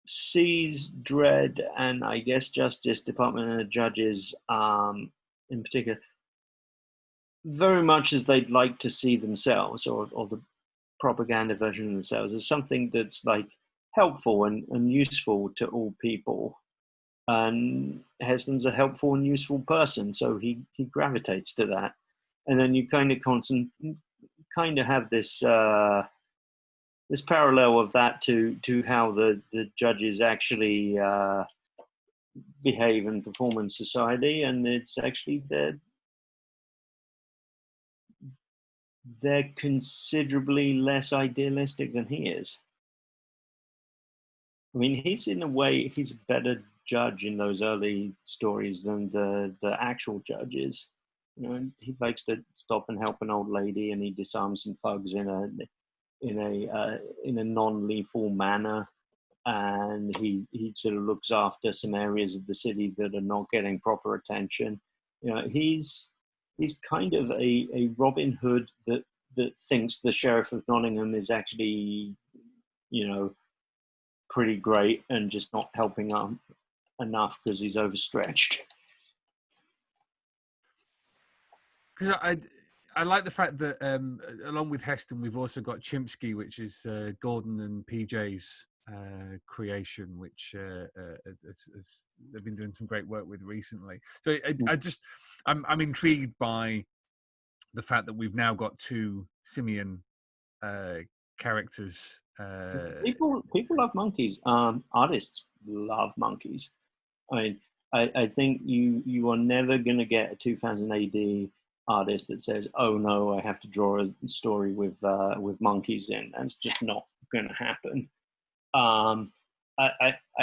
sees Dredd and I guess Justice Department and the judges in particular very much as they'd like to see themselves, or the propaganda version of themselves, as something that's like helpful and useful to all people. And Heston's a helpful and useful person, so he gravitates to that. And then you kind of have this this parallel of that to how the judges actually behave and perform in society, and it's actually they're considerably less idealistic than he is. I mean, he's in a way, he's a better judge in those early stories than the actual judges. You know, he likes to stop and help an old lady, and he disarms some thugs in a non-lethal manner. And he sort of looks after some areas of the city that are not getting proper attention. You know, he's kind of a Robin Hood that thinks the Sheriff of Nottingham is actually, you know, pretty great and just not helping him enough because he's overstretched. Because I like the fact that along with Heston, we've also got Chimpsky, which is Gordon and PJ's creation, which they've been doing some great work with recently. So I'm intrigued by the fact that we've now got two simian characters. People love monkeys. Artists love monkeys. I think you are never going to get a 2000 AD artist that says, "Oh no, I have to draw a story with monkeys in." That's just not going to happen. I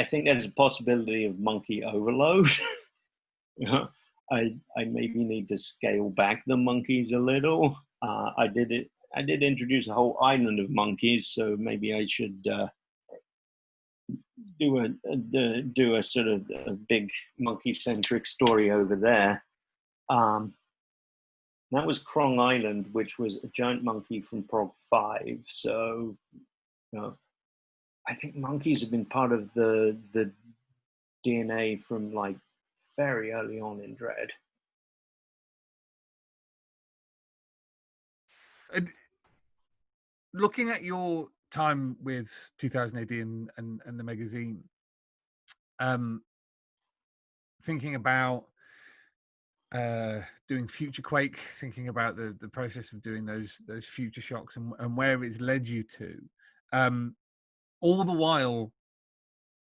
think there's a possibility of monkey overload. You know, I maybe need to scale back the monkeys a little. I did introduce a whole island of monkeys, so maybe I should do a sort of a big monkey-centric story over there. That was Krong Island, which was a giant monkey from Prog 5. So, you know, I think monkeys have been part of the DNA from like very early on in Dredd. Looking at your time with 2000 AD and the magazine, thinking about doing Futurequake, thinking about the process of doing those future shocks and where it's led you to, all the while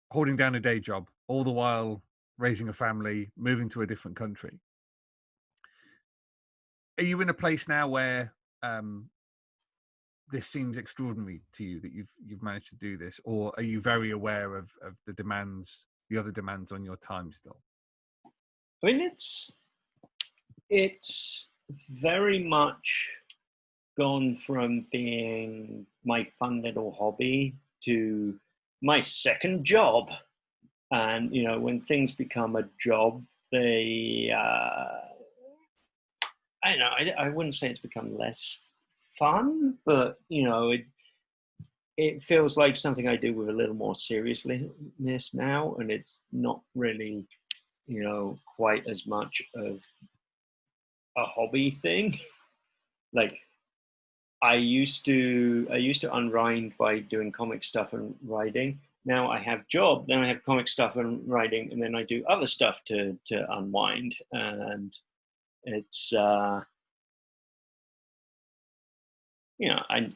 holding down a day job, all the while raising a family, moving to a different country. Are you in a place now where this seems extraordinary to you that you've managed to do this, or are you very aware of the other demands on your time still? I mean, it's very much gone from being my fun little hobby to my second job. And, you know, when things become a job, they, I don't know, I wouldn't say it's become less fun, but, you know, it feels like something I do with a little more seriousness now, and it's not really, you know, quite as much of a hobby thing. Like I used to unwind by doing comic stuff and writing. Now I have job, then I have comic stuff and writing, and then I do other stuff to unwind. And it's you know, I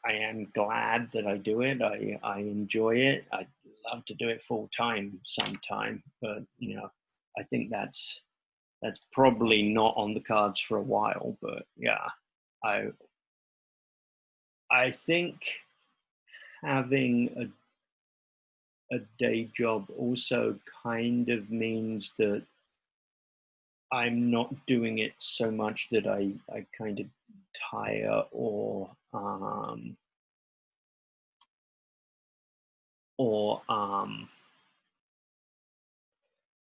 am glad that I do it. I enjoy it. I'd love to do it full time sometime, but you know, I think that's probably not on the cards for a while. But yeah, I think having a day job also kind of means that I'm not doing it so much that I kind of tire or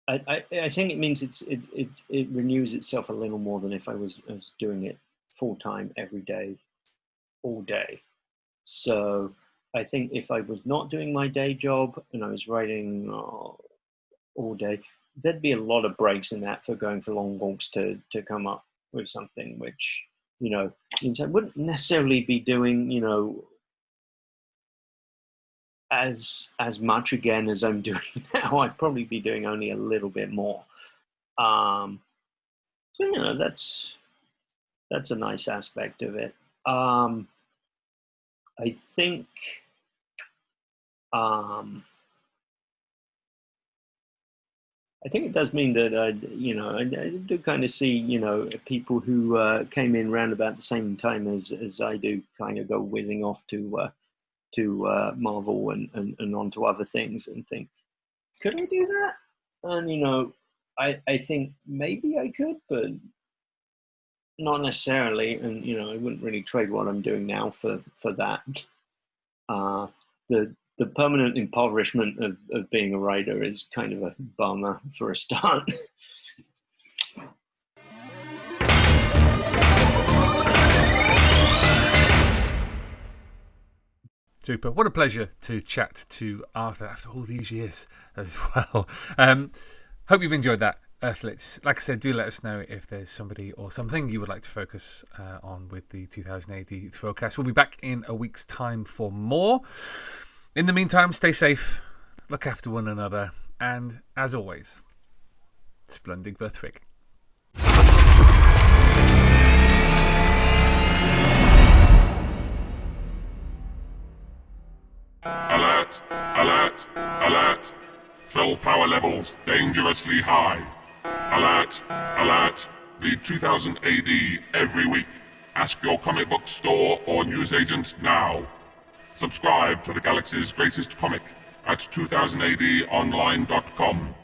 I think it means it renews itself a little more than if I was doing it full time every day, all day. So I think if I was not doing my day job and I was writing all day, there'd be a lot of breaks in that for going for long walks to come up with something which, you know, means I wouldn't necessarily be doing, you know, as much again as I'm doing now. I'd probably be doing only a little bit more. So, you know, that's a nice aspect of it. I think it does mean that you know, I do kind of see, you know, people who came in round about the same time as I do kind of go whizzing off to Marvel and onto other things and think, could I do that? And you know, I think maybe I could, but Not necessarily, and I wouldn't really trade what I'm doing now for that. The permanent impoverishment of being a writer is kind of a bummer for a start. Super. What a pleasure to chat to Arthur after all these years as well. Hope you've enjoyed that, Earthlets. Like I said, do let us know if there's somebody or something you would like to focus on with the 2000 AD Thrillcast. We'll be back in a week's time for more. In the meantime, stay safe, look after one another, and as always, Splendid Verthrig. Alert! Alert! Alert! Fill power levels dangerously high. Alert! Alert! Read 2000 AD every week. Ask your comic book store or newsagent now. Subscribe to the galaxy's greatest comic at 2000adonline.com.